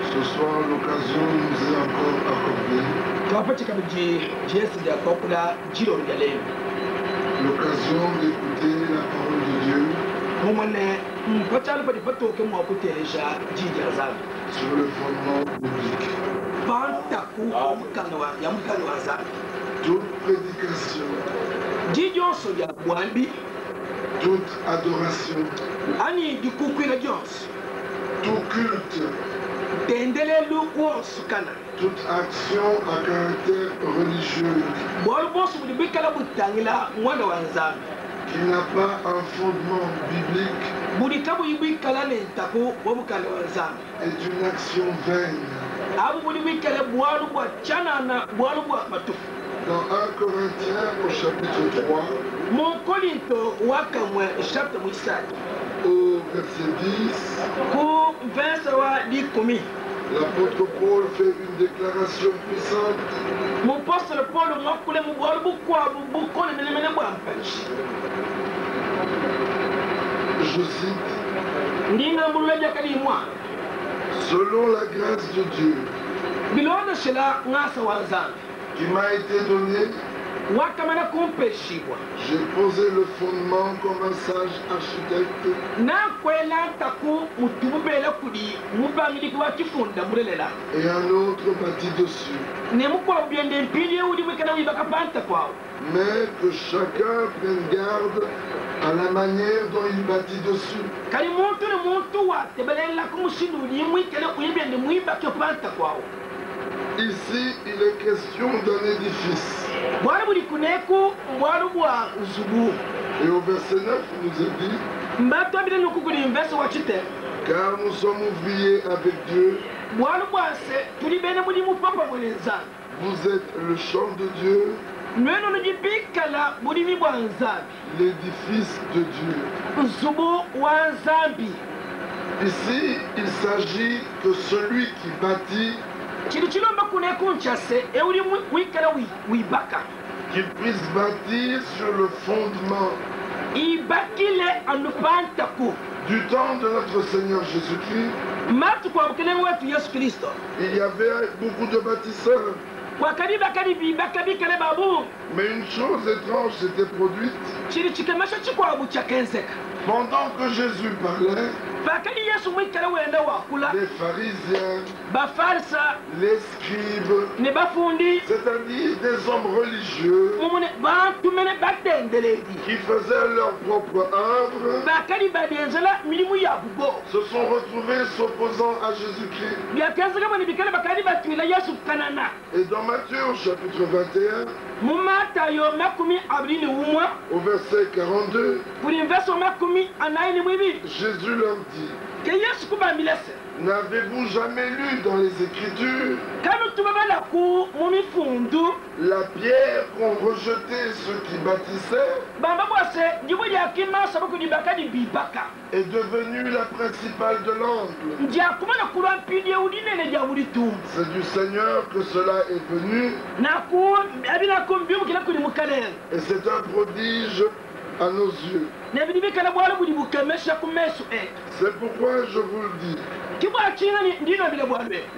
S1: Ce soir, l'occasion nous est encore accordée. L'occasion d'écouter la parole de Dieu sur le fondement biblique. toute prédication, toute adoration, tout culte, toute action à caractère religieux qui n'a pas un fondement biblique est une action vaine. Dans 1 Corinthiens au chapitre 3, au verset 10, l'apôtre Paul fait une déclaration puissante. Je cite: selon la grâce de Dieu qui m'a été donnée, j'ai posé le fondement comme un sage architecte. Et un autre bâtit dessus. Mais que chacun prenne garde à la manière dont il bâtit dessus. Ici, il est question d'un édifice. Et au verset 9, il nous est dit: car nous sommes ouvriers avec Dieu. Vous êtes le champ de Dieu, l'édifice de Dieu. Ici, il s'agit que celui qui bâtit, qu'il puisse bâtir sur le fondement du temps de notre Seigneur Jésus-Christ. Il y avait beaucoup de bâtisseurs. Mais une chose étrange s'était produite. Pendant que Jésus parlait, les pharisiens, les scribes, c'est-à-dire des hommes religieux qui faisaient leur propre œuvre, se sont retrouvés s'opposant à Jésus-Christ. Et dans Matthieu au chapitre 21, au verset 42, Jésus leur dit: n'avez-vous jamais lu dans les Écritures la pierre qu'ont rejetée ceux qui bâtissaient est devenue la principale de l'angle? C'est du Seigneur que cela est venu, et c'est un prodige à nos yeux. C'est pourquoi je vous le dis,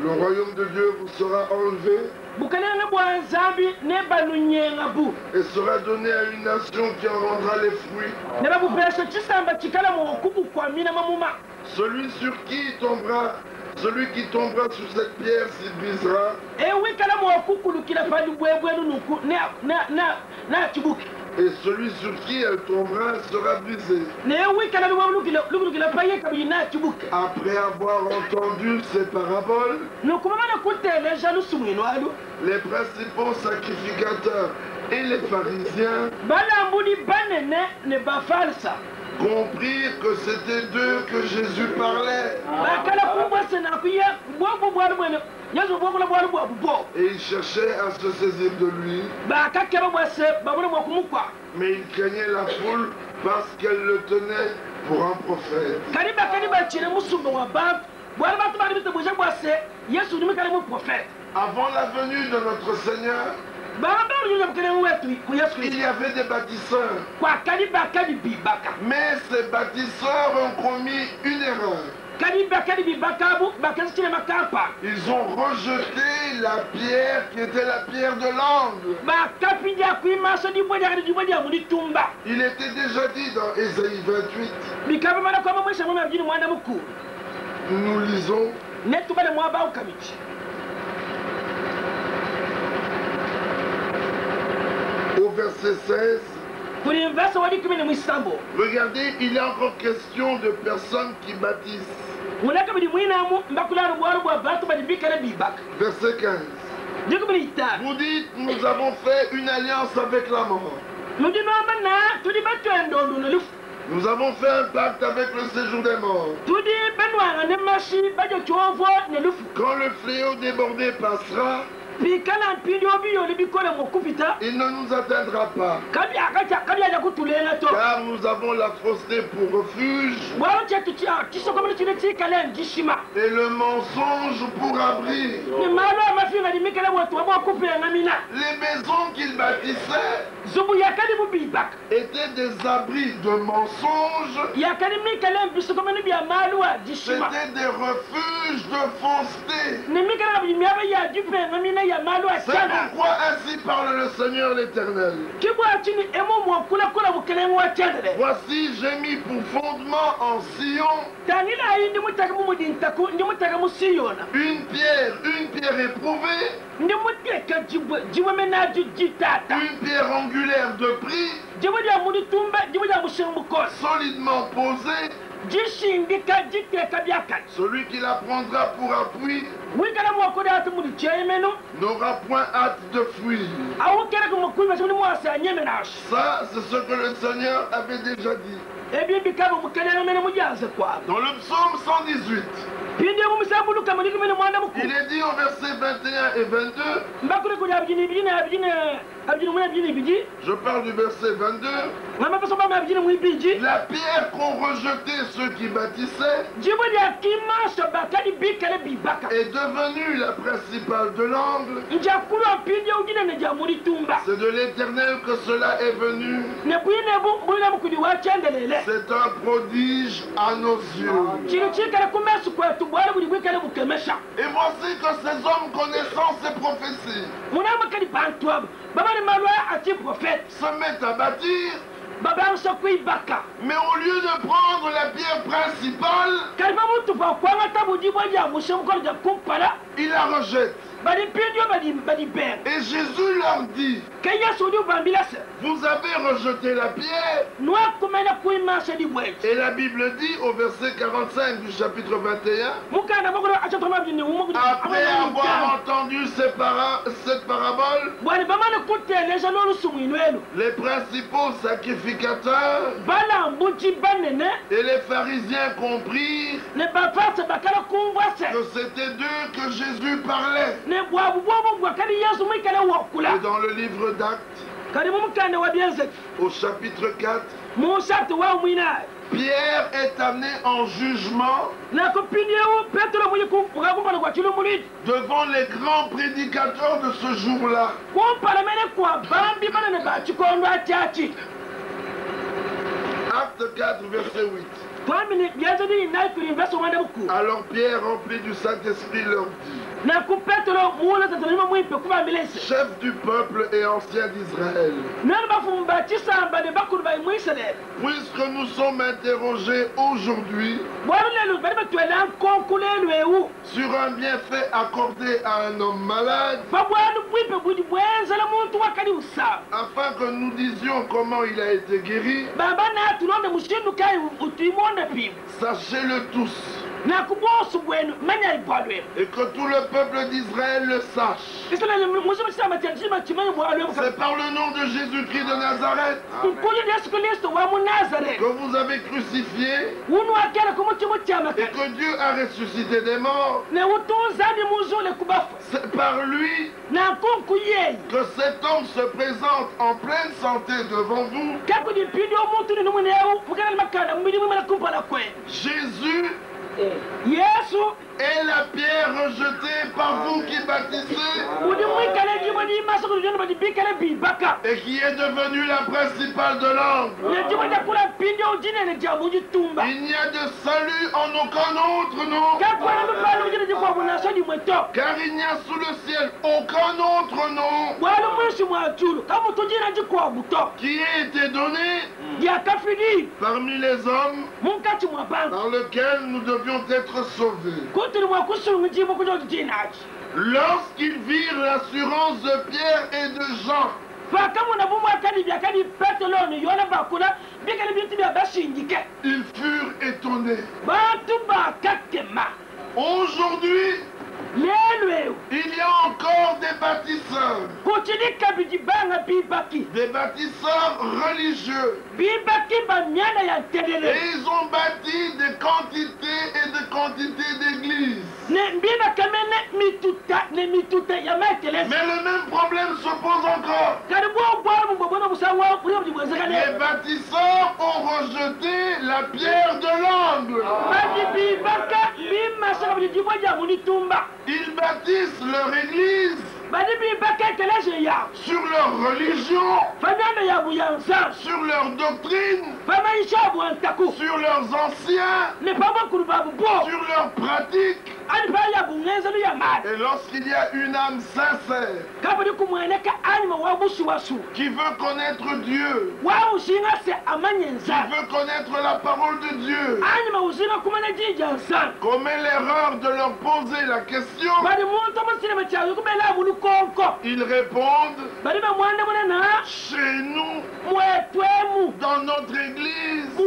S1: le royaume de Dieu vous sera enlevé et sera donné à une nation qui en rendra les fruits. Celui qui tombera sur cette pierre s'y brisera. Et celui sur qui elle tombera sera brisé. Après avoir entendu ces paraboles, les principaux sacrificateurs et les pharisiens comprirent que c'était d'eux que Jésus parlait. Et ils cherchaient à se saisir de lui. Mais ils craignaient la foule parce qu'elle le tenait pour un prophète. Avant la venue de notre Seigneur, il y avait des bâtisseurs. Mais ces bâtisseurs ont commis une erreur. Ils ont rejeté la pierre qui était la pierre de l'angle. Il était déjà dit dans Ésaïe 28. Nous lisons: verset 16. Regardez, il est encore question de personnes qui bâtissent. Verset 15. Vous dites, nous avons fait une alliance avec la mort. Nous avons fait un pacte avec le séjour des morts. Quand le fléau débordé passera, il ne nous atteindra pas. Car nous avons la fausseté pour refuge et le mensonge pour abri. Les maisons qu'ils bâtissaient étaient des abris de mensonges. C'était des refuges de fausseté. C'est pourquoi ainsi parle le Seigneur l'Éternel. Voici, j'ai mis pour fondement en Sion une pierre éprouvée, une pierre angulaire de prix, solidement posée. Celui qui la prendra pour appui n'aura point hâte de fuir. Ça, c'est ce que le Seigneur avait déjà dit. Dans le psaume 118, il est dit au verset 21 et 22, je parle du verset 22, la pierre qu'ont rejeté ceux qui bâtissaient est devenue la principale de l'angle. C'est de l'Éternel que cela est venu. C'est un prodige à nos yeux. Et voici que ces hommes connaissant ces prophéties se mettent à bâtir, mais au lieu de prendre la pierre principale, ils la rejettent. Et Jésus leur dit, vous avez rejeté la pierre. Et la Bible dit au verset 45 du chapitre 21, après avoir entendu cette parabole, les principaux sacrificateurs et les pharisiens comprirent que c'était d'eux que Jésus parlait. Et dans le livre d'Actes, au chapitre 4, Pierre est amené en jugement devant les grands prédicateurs de ce jour-là. Acte 4, verset 8. Alors Pierre, rempli du Saint-Esprit, leur dit, chef du peuple et ancien d'Israël, puisque nous sommes interrogés aujourd'hui sur un bienfait accordé à un homme malade, afin que nous disions comment il a été guéri, sachez-le tous, et que tout le peuple d'Israël le sache. C'est par le nom de Jésus-Christ de Nazareth que vous avez crucifié et que Dieu a ressuscité des morts. C'est par lui que cet homme se présente en pleine santé devant vous. Jésus est la pierre rejetée par vous qui bâtissez et qui est devenue la principale de l'angle. Il n'y a de salut en aucun autre nom, car il n'y a sous le ciel aucun autre nom qui ait été donné parmi les hommes par lequel nous devions être sauvés. Lorsqu'ils virent l'assurance de Pierre et de Jean, Ils furent étonnés. Aujourd'hui, il y a encore des bâtisseurs. Des bâtisseurs religieux. Et ils ont bâti des quantités et des quantités d'églises. Mais le même problème se pose encore. Les bâtisseurs ont rejeté la pierre de l'angle. Ils bâtissent leur église sur leur religion, sur leur doctrine, sur leurs anciens, sur leurs pratiques. Et lorsqu'il y a une âme sincère qui veut connaître Dieu, qui veut connaître la parole de Dieu, commet l'erreur de leur poser la question, ils répondent: chez nous, dans notre église, dans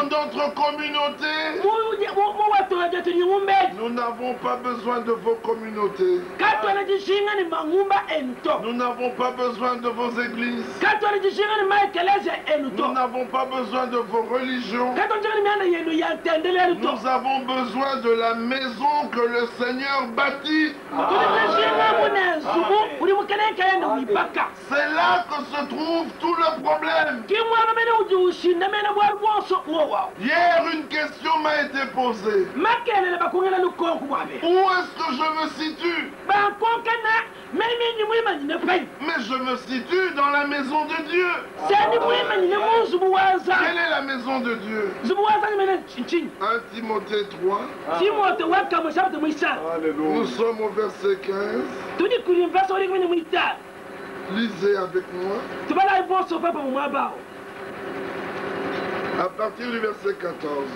S1: notre communauté, nous n'avons pas besoin de vos communautés. Nous n'avons pas besoin de vos églises. Nous n'avons pas besoin de vos religions. Nous avons besoin de la maison que le Seigneur bâtit. C'est là que se trouve tout le problème. Hier, une question m'a été posée. Où est-ce que je me situe? Mais je me situe dans la maison de Dieu. Quelle est la maison de Dieu? 1 Timothée 3. Nous sommes au verset 15. Lisez avec moi. À partir du verset 14.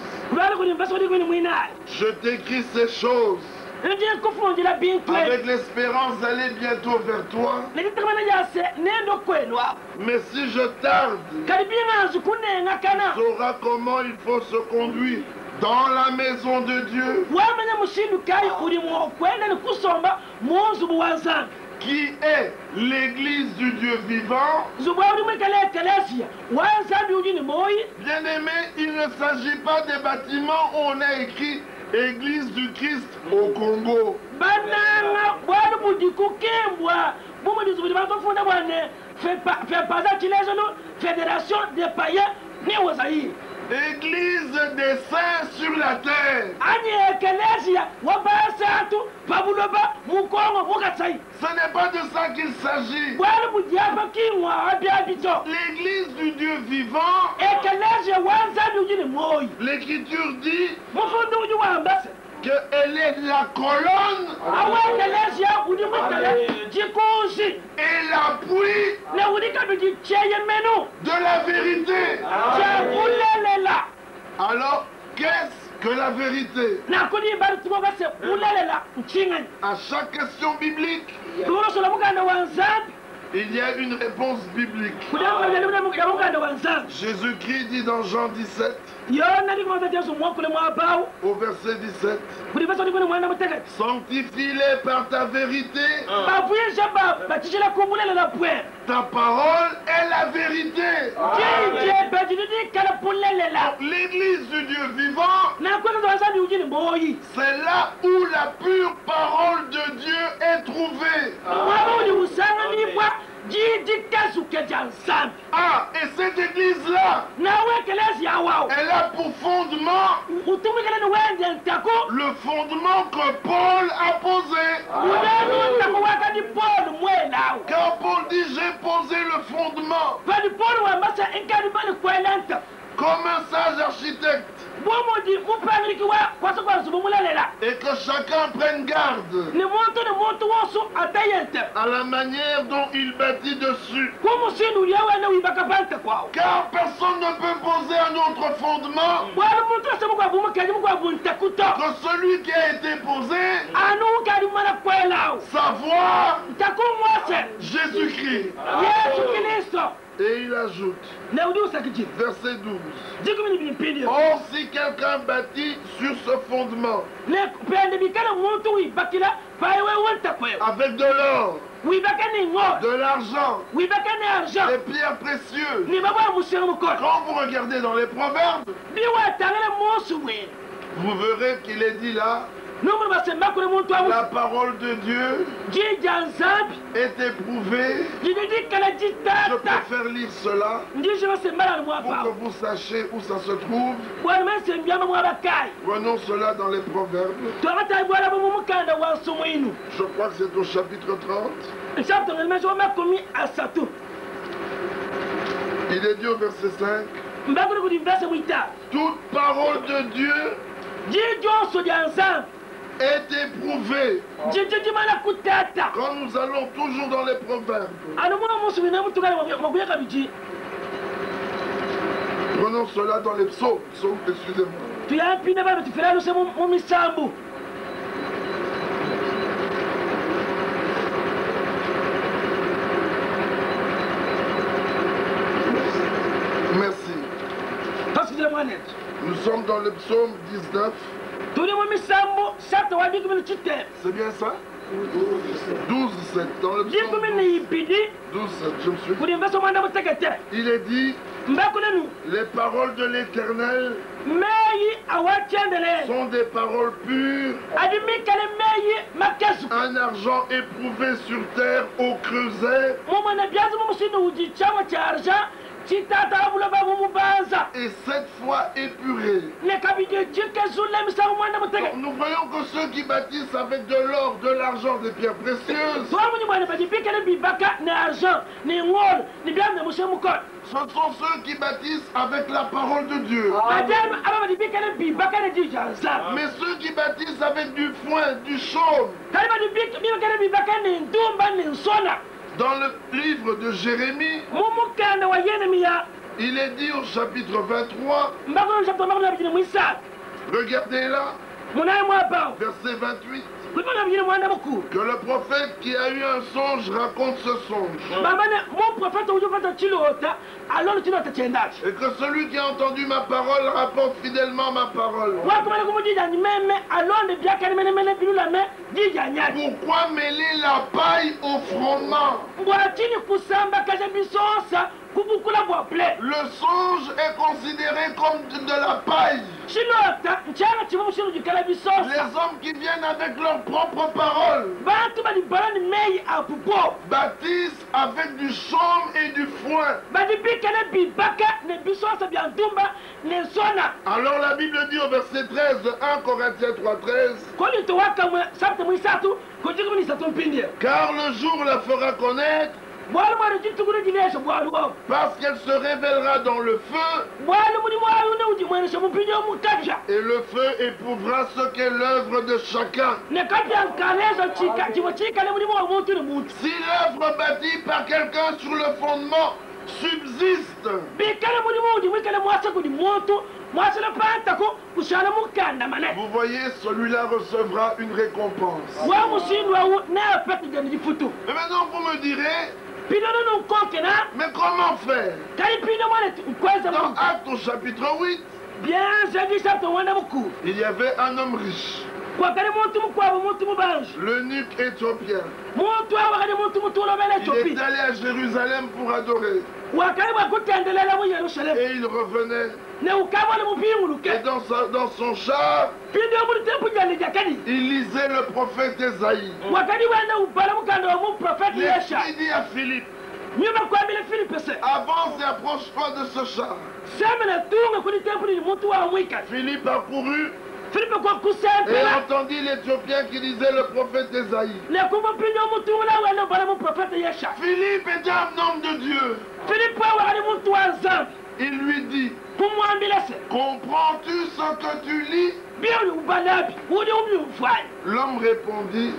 S1: Je t'écris ces choses avec l'espérance d'aller bientôt vers toi. Mais si je tarde, tu sauras comment il faut se conduire dans la maison de Dieu, qui est l'église du Dieu vivant. Bien-aimé, il ne s'agit pas des bâtiments où on a écrit Église du Christ au Congo. Église des saints sur la terre. Ce n'est pas de ça qu'il s'agit. L'église du Dieu vivant, l'Écriture dit qu'elle est la colonne et l'appui de la vérité. Alors, qu'est-ce que la vérité? À chaque question biblique, il y a une réponse biblique. Jésus-Christ dit dans Jean 17, au verset 17, sanctifie-les par ta vérité. Ta parole est la vérité. L'église du Dieu vivant, c'est là où la pure parole de Dieu est trouvée. Ah, et cette église-là, elle a pour fondement le fondement que Paul a posé. Quand Paul dit j'ai posé le fondement, comme un sage architecte, et que chacun prenne garde à la manière dont il bâtit dessus. Car personne ne peut poser un autre fondement que celui qui a été posé, savoir Jésus-Christ. Et il ajoute, verset 12. Or, si quelqu'un bâtit sur ce fondement, avec de l'or, de l'argent, des pierres précieuses, quand vous regardez dans les proverbes, vous verrez qu'il est dit là, la parole de Dieu est éprouvée. Je préfère lire cela pour que vous sachiez où ça se trouve. Prenons cela dans les proverbes. Je crois que c'est au chapitre 30. Il est dit au verset 5. Toute parole de Dieu est éprouvé. Quand nous allons toujours dans les proverbes, prenons cela dans les psaumes, excusez-moi. Merci. Nous sommes dans le psaume 19. C'est bien ça? 12, 7. Dans le psaume 12, 7, je me suis. Il est dit, les paroles de l'Éternel sont des paroles pures, un argent éprouvé sur terre au creuset, et 7 fois épuré. Donc, nous voyons que ceux qui bâtissent avec de l'or, de l'argent, des pierres précieuses, ce sont ceux qui bâtissent avec la parole de Dieu. Mais ceux qui bâtissent avec du foin, du chaume, dans le livre de Jérémie, il est dit au chapitre 23, regardez là, verset 28, que le prophète qui a eu un songe raconte ce songe. Et que celui qui a entendu ma parole rapporte fidèlement ma parole. Pourquoi mêler la paille au froment? Le songe est considéré comme de la paille. Les hommes qui viennent avec leurs propres paroles bâtissent avec du chaume et du foin. Alors la Bible dit au verset 13 de 1 Corinthiens 3:13, car le jour la fera connaître, parce qu'elle se révélera dans le feu, et le feu éprouvera ce qu'est l'œuvre de chacun. Si l'œuvre bâtie par quelqu'un sur le fondement subsiste, vous voyez, celui-là recevra une récompense. Et maintenant vous me direz, mais comment faire? Dans Actes au chapitre 8, il y avait un homme riche, l'eunuque éthiopien. Il est allé à Jérusalem pour adorer. Et il revenait. Et dans son char, il lisait le prophète Ésaïe. L'Esprit dit à Philippe, avance et approche-toi de ce char. Philippe a couru et entendit l'Éthiopien qui lisait le prophète Ésaïe. Philippe était un homme de Dieu. Il lui dit, comprends-tu ce que tu lis? L'homme répondit,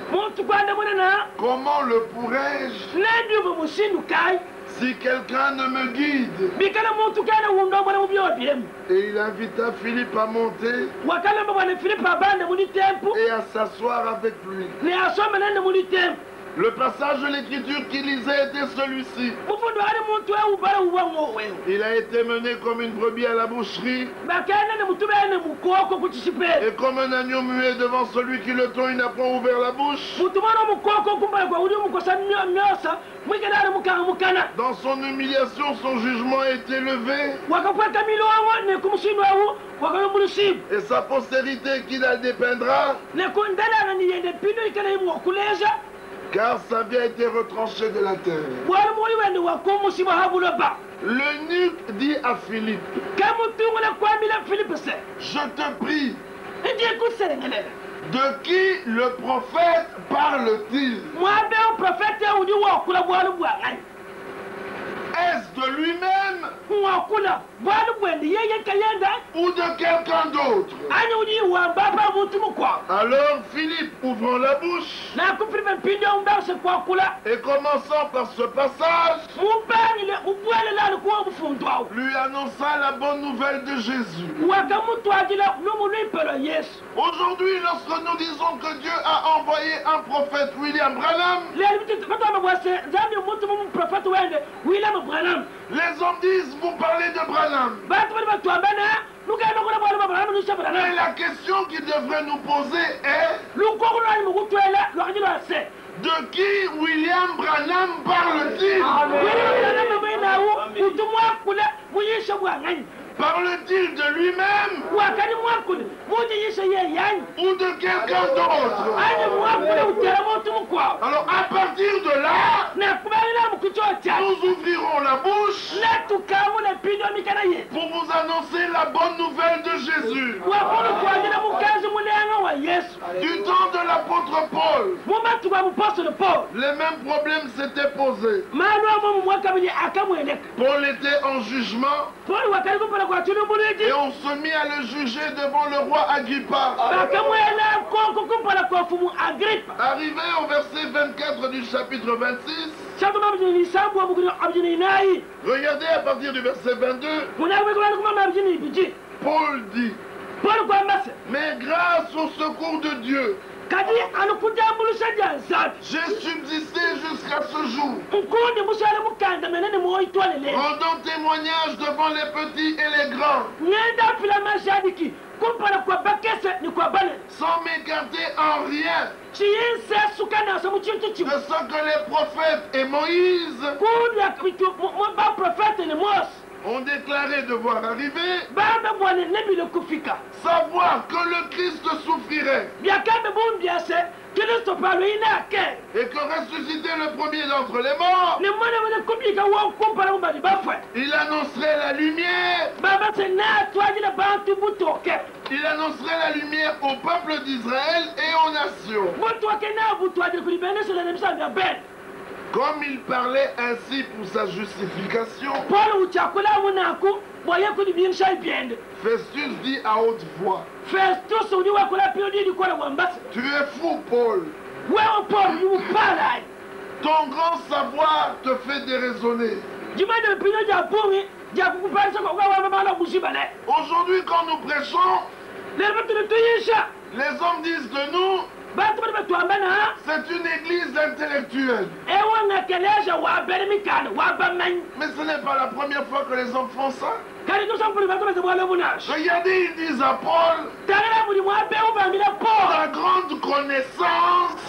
S1: comment le pourrais-je si quelqu'un ne me guide? Et il invita Philippe à monter et à s'asseoir avec lui. Le passage de l'écriture qu'il lisait était celui-ci. Il a été mené comme une brebis à la boucherie. Et comme un agneau muet devant celui qui le tond, il n'a point ouvert la bouche. Dans son humiliation, son jugement a été levé. Et sa postérité qui la dépeindra. Car sa vie a été retranchée de la terre. L'eunuque dit à Philippe, je te prie, de qui le prophète parle-t-il? Est-ce de lui-même ou de quelqu'un d'autre? Alors Philippe, ouvrant la bouche et commençant par ce passage, lui annonça la bonne nouvelle de Jésus. Aujourd'hui, lorsque nous disons que Dieu a envoyé un prophète, William Branham, les hommes disent, vous parlez de Branham. Mais la question qu'ils devraient nous poser est, de qui William Branham parle-t-il? Parle-t-il de lui-même ou de quelqu'un d'autre? Alors à partir de là, nous ouvrirons la bouche pour vous annoncer la bonne nouvelle de Jésus. Du temps de l'apôtre Paul, les mêmes problèmes s'étaient posés. Paul était en jugement et on se mit à le juger devant le roi Agrippa. Arrivé au verset 24 du chapitre 26, regardez à partir du verset 22, Paul dit, mais grâce au secours de Dieu, j'ai subsisté jusqu'à ce jour, rendant témoignage devant les petits et les grands, sans m'écarter en rien de ce que les prophètes et Moïse ont déclaré devoir arriver, savoir que le Christ souffrirait et que ressuscité le premier d'entre les morts, il annoncerait la lumière. Il annoncerait la lumière au peuple d'Israël et aux nations. Comme il parlait ainsi pour sa justification, Festus dit à haute voix, tu es fou, Paul. Ton grand savoir te fait déraisonner. Aujourd'hui, quand nous prêchons, les hommes disent de nous, c'est une église intellectuelle. Mais ce n'est pas la première fois que les hommes font ça. Regardez, ils disent à Paul, ta grande connaissance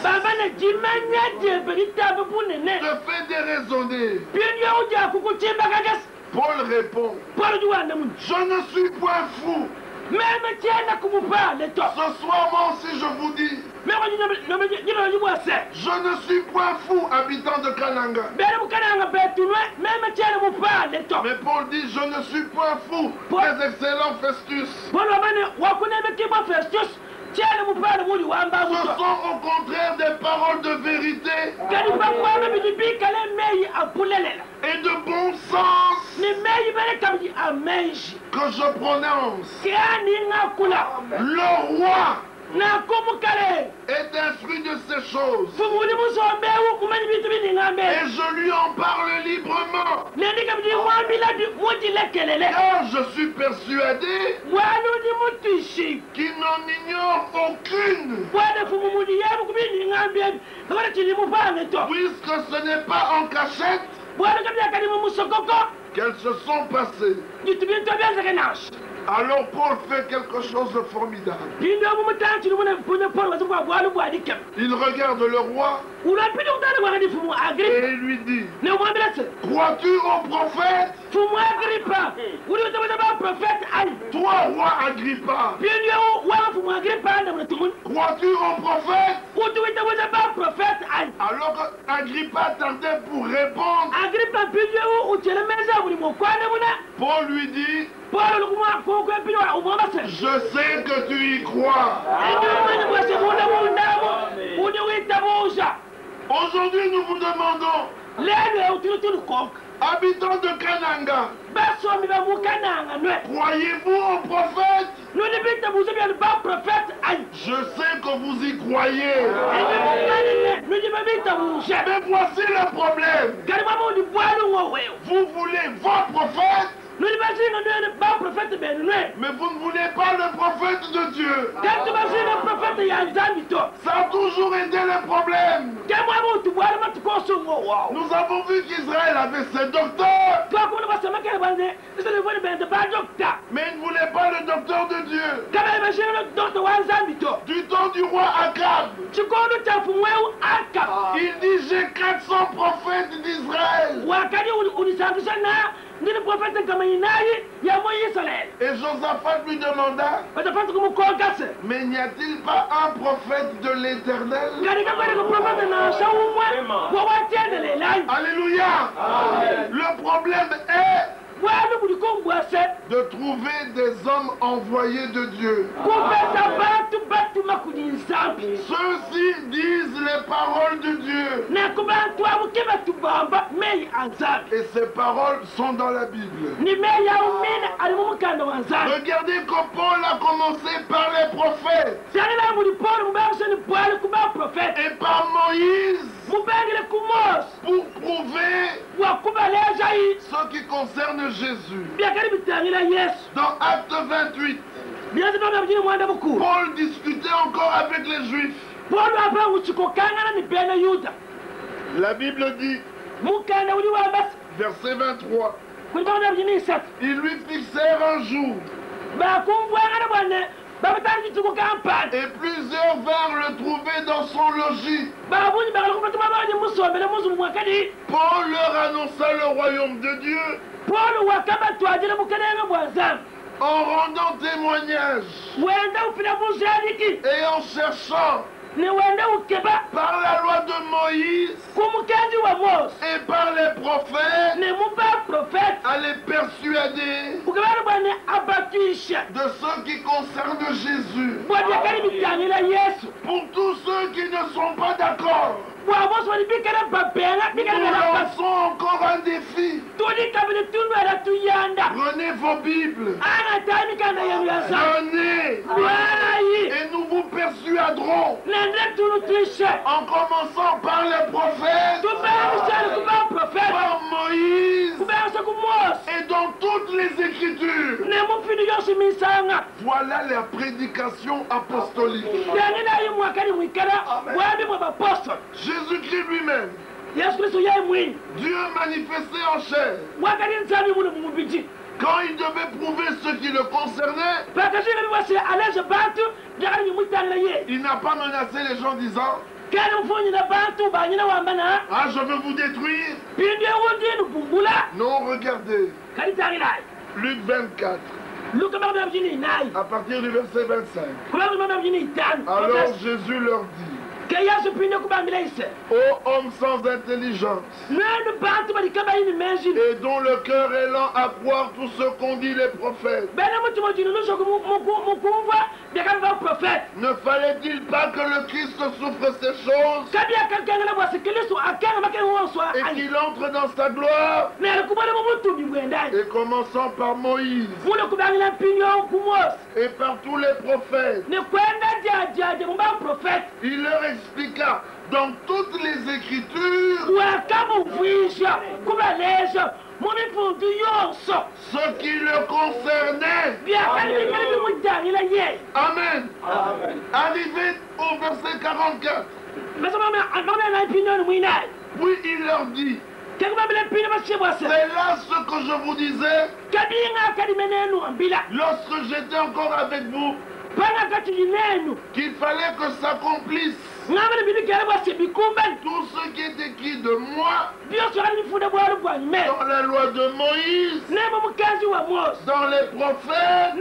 S1: te fait déraisonner. Paul répond, je ne suis point fou. Ce soir, moi aussi, je vous dis, je ne suis point fou, habitant de Kananga. Mais Paul dit, je ne suis point fou, très excellent Festus. Ce sont au contraire des paroles de vérité et de bon sens que je prononce. Le roi est instruit de ces choses. Et je lui en parle librement. Car je suis persuadé qu'il n'en ignore aucune. Puisque ce n'est pas en cachette qu'elles se sont passées. Alors Paul fait quelque chose de formidable. Il regarde le roi et il lui dit: crois-tu au prophète? Toi, roi Agrippa, crois-tu au prophète? Alors Agrippa tardait pour répondre. Paul lui dit: je sais que tu y crois. Aujourd'hui, nous vous demandons, habitants de Kananga, croyez-vous au prophète? Je sais que vous y croyez. Mais voici le problème. Vous voulez votre prophète, mais vous ne voulez pas le prophète de Dieu. Ça a toujours été le problème. Nous avons vu qu'Israël avait ses docteurs, mais il ne voulait pas le docteur de Dieu. Du temps du roi Akab, il dit: j'ai 400 prophètes d'Israël. Et Josaphat lui demanda: mais n'y a-t-il pas un prophète de l'Éternel? Alléluia. Le problème est de trouver des hommes envoyés de Dieu. Ceux-ci disent les paroles de Dieu. Et ces paroles sont dans la Bible. Regardez que Paul a commencé par les prophètes et par Moïse pour prouver ce qui concerne Jésus. Dans Acte 28, Paul discutait encore avec les Juifs. La Bible dit, verset 23, ils lui fixèrent un jour. Et plusieurs vinrent le trouver dans son logis. Paul leur annonça le royaume de Dieu en rendant témoignage et en cherchant par la loi de Moïse et par les prophètes à les persuader de ce qui concerne Jésus. Pour tous ceux qui ne sont pas d'accord, nous lançons encore un défi. Prenez vos Bibles, venez et nous vous persuaderons en commençant par les prophètes, par Moïse et dans toutes les Écritures. Voilà la prédication apostolique. Jésus-Christ lui-même, Dieu manifesté en chair, quand il devait prouver ce qui le concernait, il n'a pas menacé les gens disant: ah, je veux vous détruire. Non, regardez. Luc 24. À partir du verset 25. Alors Jésus leur dit: ô homme sans intelligence, et dont le cœur est lent à croire tout ce qu'ont dit les prophètes, ne fallait-il pas que le Christ souffre ces choses et qu'il entre dans sa gloire, et commençant par Moïse et par tous les prophètes, il leur expliqua dans toutes les Écritures ce qui le concernait. Amen. Arrivé au verset 44, puis il leur dit, c'est là ce que je vous disais lorsque j'étais encore avec vous, qu'il fallait que s'accomplisse tout ce qui est écrit de moi dans la loi de Moïse, dans les prophètes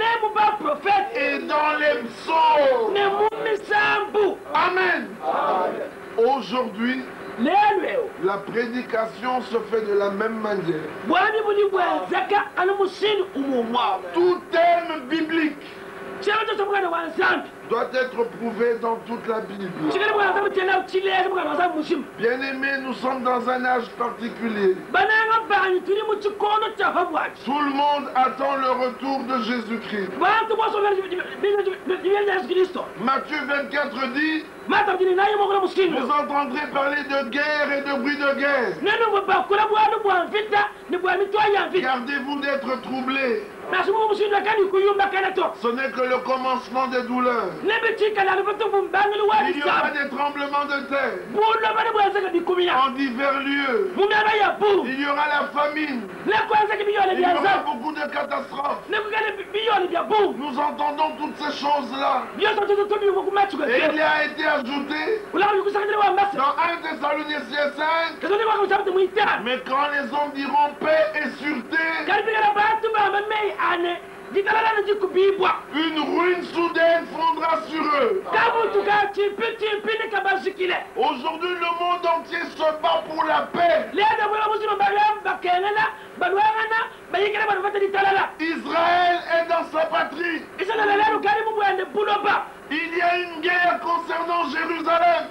S1: et dans les psaumes. Amen. Aujourd'hui, la prédication se fait de la même manière. Tout thème biblique doit être prouvé dans toute la Bible. Bien-aimés, nous sommes dans un âge particulier. Tout le monde attend le retour de Jésus-Christ. Matthieu 24 dit, vous entendrez parler de guerre et de bruit de guerre. Gardez-vous d'être troublés. Ce n'est que le commencement des douleurs. Il y aura des tremblements de terre en divers lieux. Il y aura la famine. Il y aura beaucoup de catastrophes. Nous entendons toutes ces choses-là. Et il a été ajouté dans 1 Thessaloniciens 5, mais quand les hommes diront paix et sûreté, une ruine soudaine fondra sur eux. Aujourd'hui, le monde entier se bat pour la paix. Israël est dans sa patrie. Il y a une guerre concernant Jérusalem.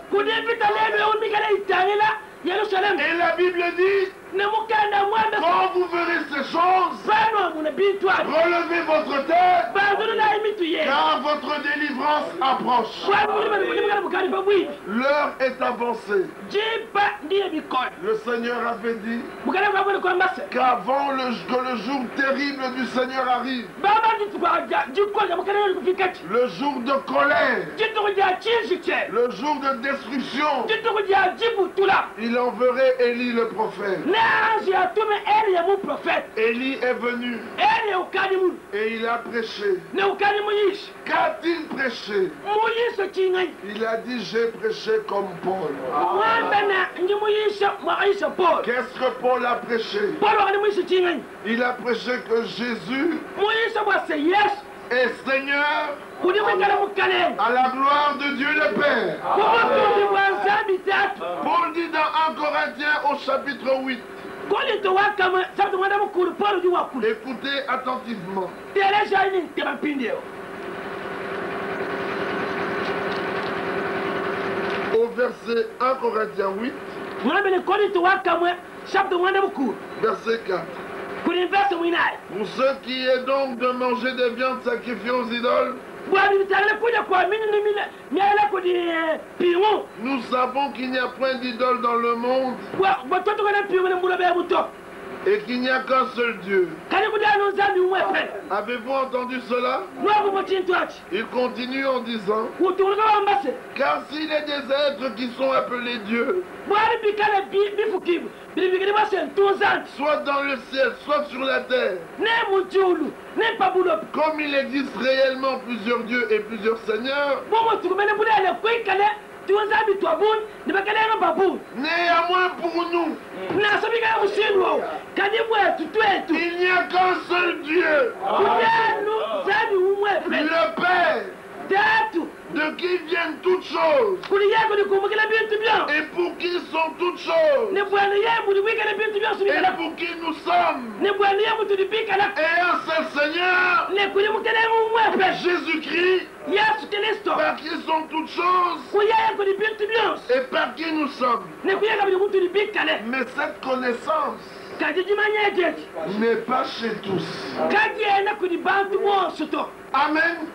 S1: Et la Bible dit, quand vous verrez ces choses, relevez votre tête, car votre délivrance approche. L'heure est avancée. Le Seigneur avait dit qu'avant que le jour terrible du Seigneur arrive, le jour de colère, le jour de destruction, il enverrait Élie le prophète. Élie est venu et il a prêché. Qu'a-t-il prêché? Il a dit, j'ai prêché comme Paul. Qu'est-ce que Paul a prêché? Il a prêché que Jésus est Seigneur à la gloire de Dieu le Père. Paul dit dans 1 Corinthiens au chapitre 8. Écoutez attentivement. Au verset 1 Corinthiens 8, verset 4. Pour ce qui est donc de manger des viandes sacrifiées aux idoles, nous savons qu'il n'y a point d'idole dans le monde et qu'il n'y a qu'un seul Dieu. Avez-vous entendu cela? Il continue en disant, car s'il est des êtres qui sont appelés dieux, soit dans le ciel, soit sur la terre, comme il existe réellement plusieurs dieux et plusieurs seigneurs, néanmoins pour nous, il n'y a qu'un seul Dieu, le Père, de qui viennent toutes choses, et pour qui sont toutes choses, et pour qui nous sommes, et un seul Seigneur, Jésus-Christ,
S2: Yesu Kristo.
S1: par qui sont toutes choses
S2: Kuyaya kuri bintu byose.
S1: et par qui nous sommes.
S2: Ne kuyaya buli muntu libikale.
S1: Mais cette connaissance
S2: Kati jimanya jeje.
S1: n'est pas chez tous.
S2: Kati ena kuri bantu bose to.
S1: Amen.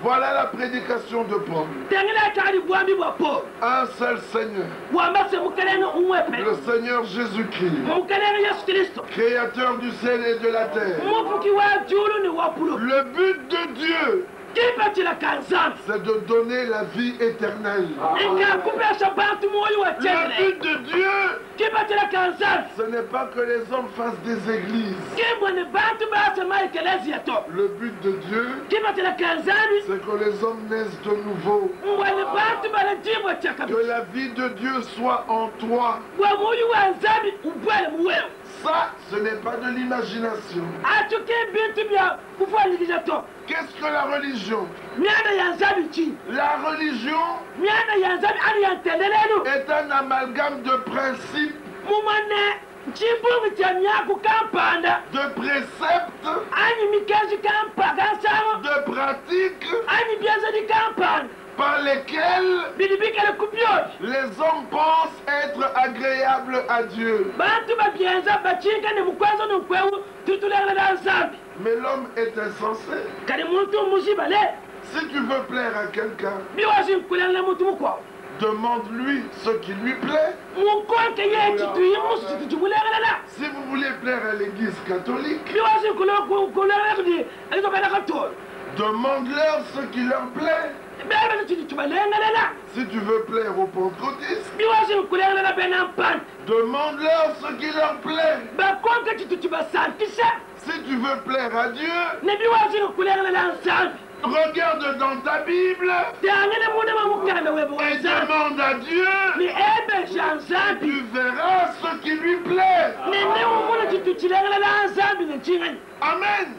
S1: Voilà la prédication de Paul.
S2: Tengela kali bwambi bwa Paul.
S1: Un seul Seigneur,
S2: Wambase mukeleno umwepe.
S1: le Seigneur Jésus-Christ,
S2: Mukeleno Yesu Kristo.
S1: créateur du ciel et de la terre.
S2: Mufuki wa julu ni wapulo.
S1: Le but de Dieu,
S2: Kipatila kanzambi.
S1: c'est de donner la vie éternelle.
S2: Ika kupesha bantu moyo wa
S1: Le
S2: chele.
S1: but de Dieu,
S2: Kipatila kanzambi.
S1: ce n'est pas que les hommes fassent des églises.
S2: Kimwene bantu base maikelezi to.
S1: Le but de Dieu,
S2: Kipatila kanzambi.
S1: c'est que les hommes naissent de nouveau.
S2: Mwene bantu bale jibwa chaka.
S1: Que la vie de Dieu soit en toi.
S2: Wa moyo wa nzambi ubwele muweo.
S1: Ça, ce n'est pas de l'imagination.
S2: Atuke bintu bya kufanyikija to.
S1: Qu'est-ce que la religion?
S2: Miana ya nzambi chi.
S1: La religion
S2: Miana ya nzambi ani ya tendelenu.
S1: est un amalgame de principes,
S2: Mumane chibungu cha nyaku kampanda.
S1: de préceptes,
S2: Ani mikazi kampaka sama.
S1: de pratiques
S2: Ani biaza di kampanda.
S1: par lesquelles
S2: Bidibika le kupioji.
S1: les hommes pensent être agréables à Dieu.
S2: Bantu babienza bachinga ne mukwazo no kwewu tutulera na nzambi.
S1: Mais l'homme est insensé.
S2: Kali muntu muzibale.
S1: Si tu veux plaire à quelqu'un,
S2: Biwazi kulera muntu mukwa.
S1: demande-lui ce qui lui plaît.
S2: Mukonke ye chitu yimusu tutulera la.
S1: Si vous voulez plaire à l'église catholique,
S2: Biwazi kulera di. Alizo bana katol.
S1: demande-leur ce qui leur plaît.
S2: Bebe chitu tubalenga la.
S1: Si tu veux plaire aux pentecôtistes,
S2: Biwazi kulera la bena pan.
S1: demande-leur ce qui leur plaît.
S2: Bakonke chitu tubasantisa.
S1: Si tu veux plaire à Dieu,
S2: Ne biwazi kulera la nzambi.
S1: regarde dans ta Bible
S2: Tangene muda mamukana webo
S1: et
S2: nzambi.
S1: demande à Dieu.
S2: Ni ebe nzambi.
S1: Tu verras ce qui lui plaît.
S2: Nene umuna chitu chilera la nzambi ne chingani.
S1: Amen.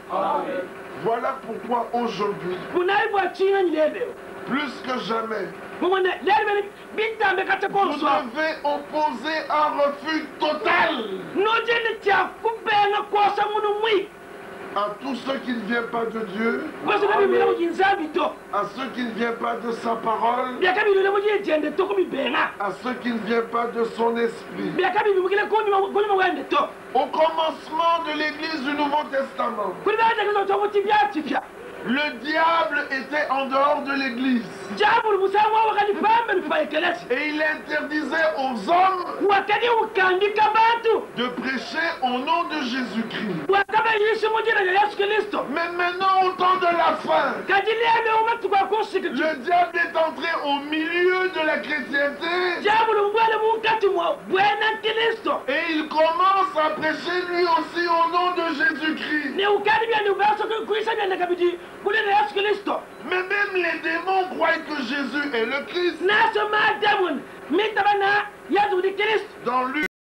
S1: Voilà pourquoi aujourd'hui,
S2: Munaibu chingani lebe.
S1: plus que jamais,
S2: Mumane lebe bitambe kata
S1: vous
S2: konso.
S1: devez opposer un refus total
S2: Nojene tia kubenga kosa munu mwi.
S1: à tout ce qui ne vient pas de Dieu,
S2: Kosa na bibira mu nzambi to.
S1: à ce qui ne vient pas de sa parole,
S2: Biaka bibira mu jende to ko bibenga.
S1: à ce qui ne vient pas de son esprit.
S2: Biaka bibira mu kile koni wende to.
S1: Au commencement de l'Église du Nouveau Testament,
S2: Kuli baje ko to muti bya tipya.
S1: le diable était en dehors de l'Église
S2: Jabul musawa wakati pambe bipaekelesi.
S1: et il interdisait aux hommes
S2: Wakati ukandika bantu.
S1: de prêcher au nom de Jésus-Christ.
S2: Wakaba Yesu mujina ya Yesu Kristo.
S1: Mais maintenant, au temps de la fin,
S2: Kajilebe umatu kwa kusiki.
S1: le diable est entré au milieu de la chrétienté
S2: Jabul mbwele mukati mwa bwana Kristo.
S1: et il commence à prêcher lui aussi au nom de Jésus-Christ.
S2: Ne ukadi bya ni ubaso kuisa bya nakabidi. Kule na Yesu Kristo.
S1: Mais même les démons croient que Jésus est le Christ.
S2: Naso ma demon. Mitabana Yesu di Kristo.
S1: Dans Luc